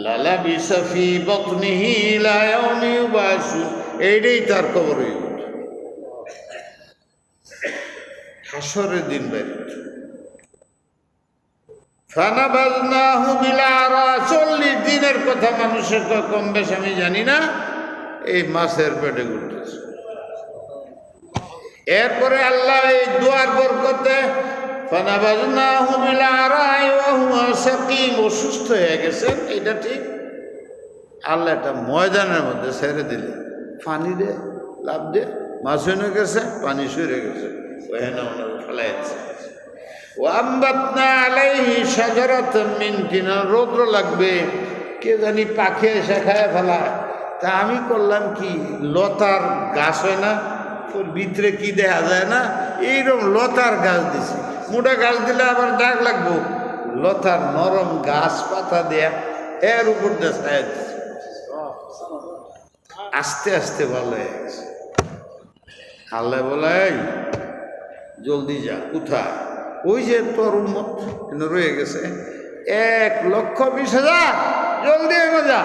লালাবিসা ফি বাতনিহি ইলা ইয়াউমি ইউবাসুন, এইটাই তার কবর হয়ে গেল। হাসরের দিন বেরিত। ফানাবাযনাহু বিল আরা, 40 দিনের কথা মানুষের কম বেশ আমি জানি না, এই মাছের পেটে ঘুরতেছে। এরপরে আল্লাহ এই দুয়ার বরকতে ফানাবাযনাহু বিল আরা ওয়া হুয়া সাকিম, অসুস্থ হয়ে গেছেন, এটা ঠিক। আল্লাহ একটা ময়দানের মধ্যে ছেড়ে দিলে, পানি দে লাভ দে, মাছ হয়ে গেছে, পানি সরে গেছে, ওখানে ওনারা ফেলাইছে। ওয়াম্বাতনা আলাইহি শাজারাতাম মিন তিন, রৌদ্র লাগবে, কে জানি পাখি এসে খায় ফেলায়। তা আমি করলাম কি, লতার গাছ হয় না, তোর ভিতরে কি দেখা যায় না, এইরকম লতার গাছ দিছি। মোটা গাছ দিলে আবার দাগ লাগবো, লতার নরম গাছ পাতা দেয়া এর উপর দিয়ে ছায়া দিছি। আস্তে আস্তে ভালো হয়ে গেছে। আল্লাহ বলে জলদি যা। কোথায়? ওই যে তোর উম্মত রয়ে গেছে 1,20,000, জলদি এগো যা।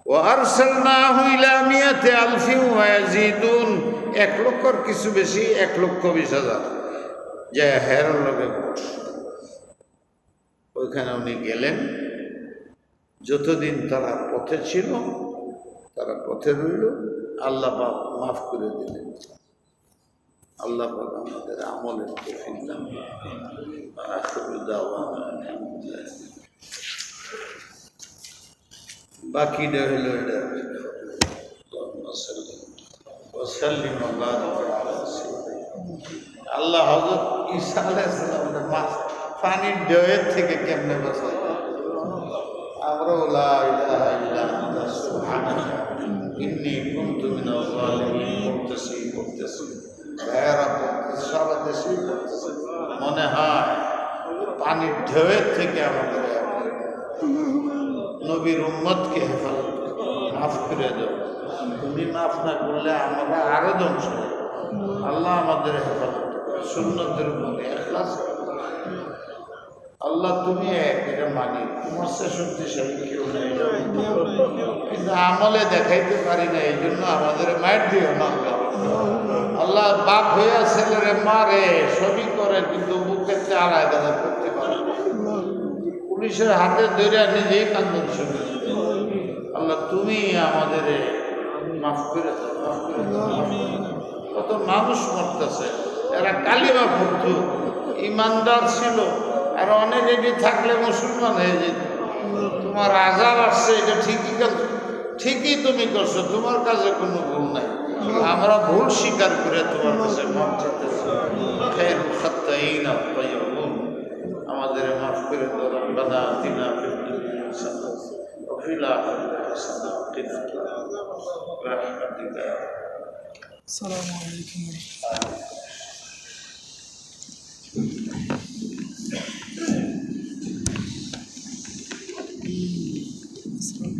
ওয়ারসালনাহু ইলা মিয়াতি আলফিন ওয়া ইয়াজিদুন, 1 লক্ষর কিছু বেশি, 1,20,000 যে হেরর লগে বস। ওইখানে উনি গেলেন। যতদিন তারা পথে ছিল তারা পথে রইল, আল্লাহ পাক মাফ করে দিলেন। আল্লাহ পাক আমাদের আমলের তৌফিক দান করুন। আখিরু দাওয়ানা আলহামদুলিল্লাহ। বাকিটা হলো এটা, আল্লাহ হযরত ঈসা আলাইহিস সালামের মাছ পানির ঢেউয়ের থেকে কেমনে বাঁচায়? আমরা লা ইলাহা ইল্লা আনতা সুবহানাকা ইন্নী কুনতু মিনাজ জালিমিন পড়তেছি ভাইয়ারা, পড়তেছি, সারা দেশেই পড়তেছি। মনে হয় পানির ঢেউয়ের থেকে আমাদের নবীর উম্মতকে হেফাজত মাফ করে দাও। তুমি মাফ না করলে আমরা আরো ধ্বংস। আল্লাহ আমাদের হেফাজত। সুন্নতের উপরে ইখলাস করো। আল্লাহ তুমি এক, এটা মানি, তোমার সে শক্তিশালী কেউ নেই, এটা কিন্তু আমলে দেখাইতে পারি না, এই জন্য আমাদের মায়ের দিও না আল্লাহ। আল্লাহ বাপ হইয়া ছেলেরে মারে, সবই করে, কিন্তু বুকের চেয়ে আলাদা করতে পারে না। পুলিশের হাতে ধরে নিজেই কান্দন শুনে। আল্লাহ তুমি আমাদের মাফ করে দাও, মাফ করে দাও। কত মানুষ মরতেছে, এরা কালিমা পড়ত, ইমানদার ছিল, আর অনেক এটি থাকলে মুসলমান হয়ে যেত। তোমার আজাব আসছে, এটা ঠিকই তুমি করছো, তোমার কাছে কোনো ভুল নাই। আমরা ভুল স্বীকার করে তোমার কাছে মাফ চাইতেছি। খায়রুল খাত্তাইনা তাইয়্যিবুন, আমাদের মাফ করে দাও। রব্বানা আতিনা ফিদ দুনিয়া হাসানাহ ওয়া ফিল আখিরাতি হাসানাহ ওয়া কিনা আযাবান্নার বিরহমাতিকা। আসসালামু আলাইকুম। আসসালাম।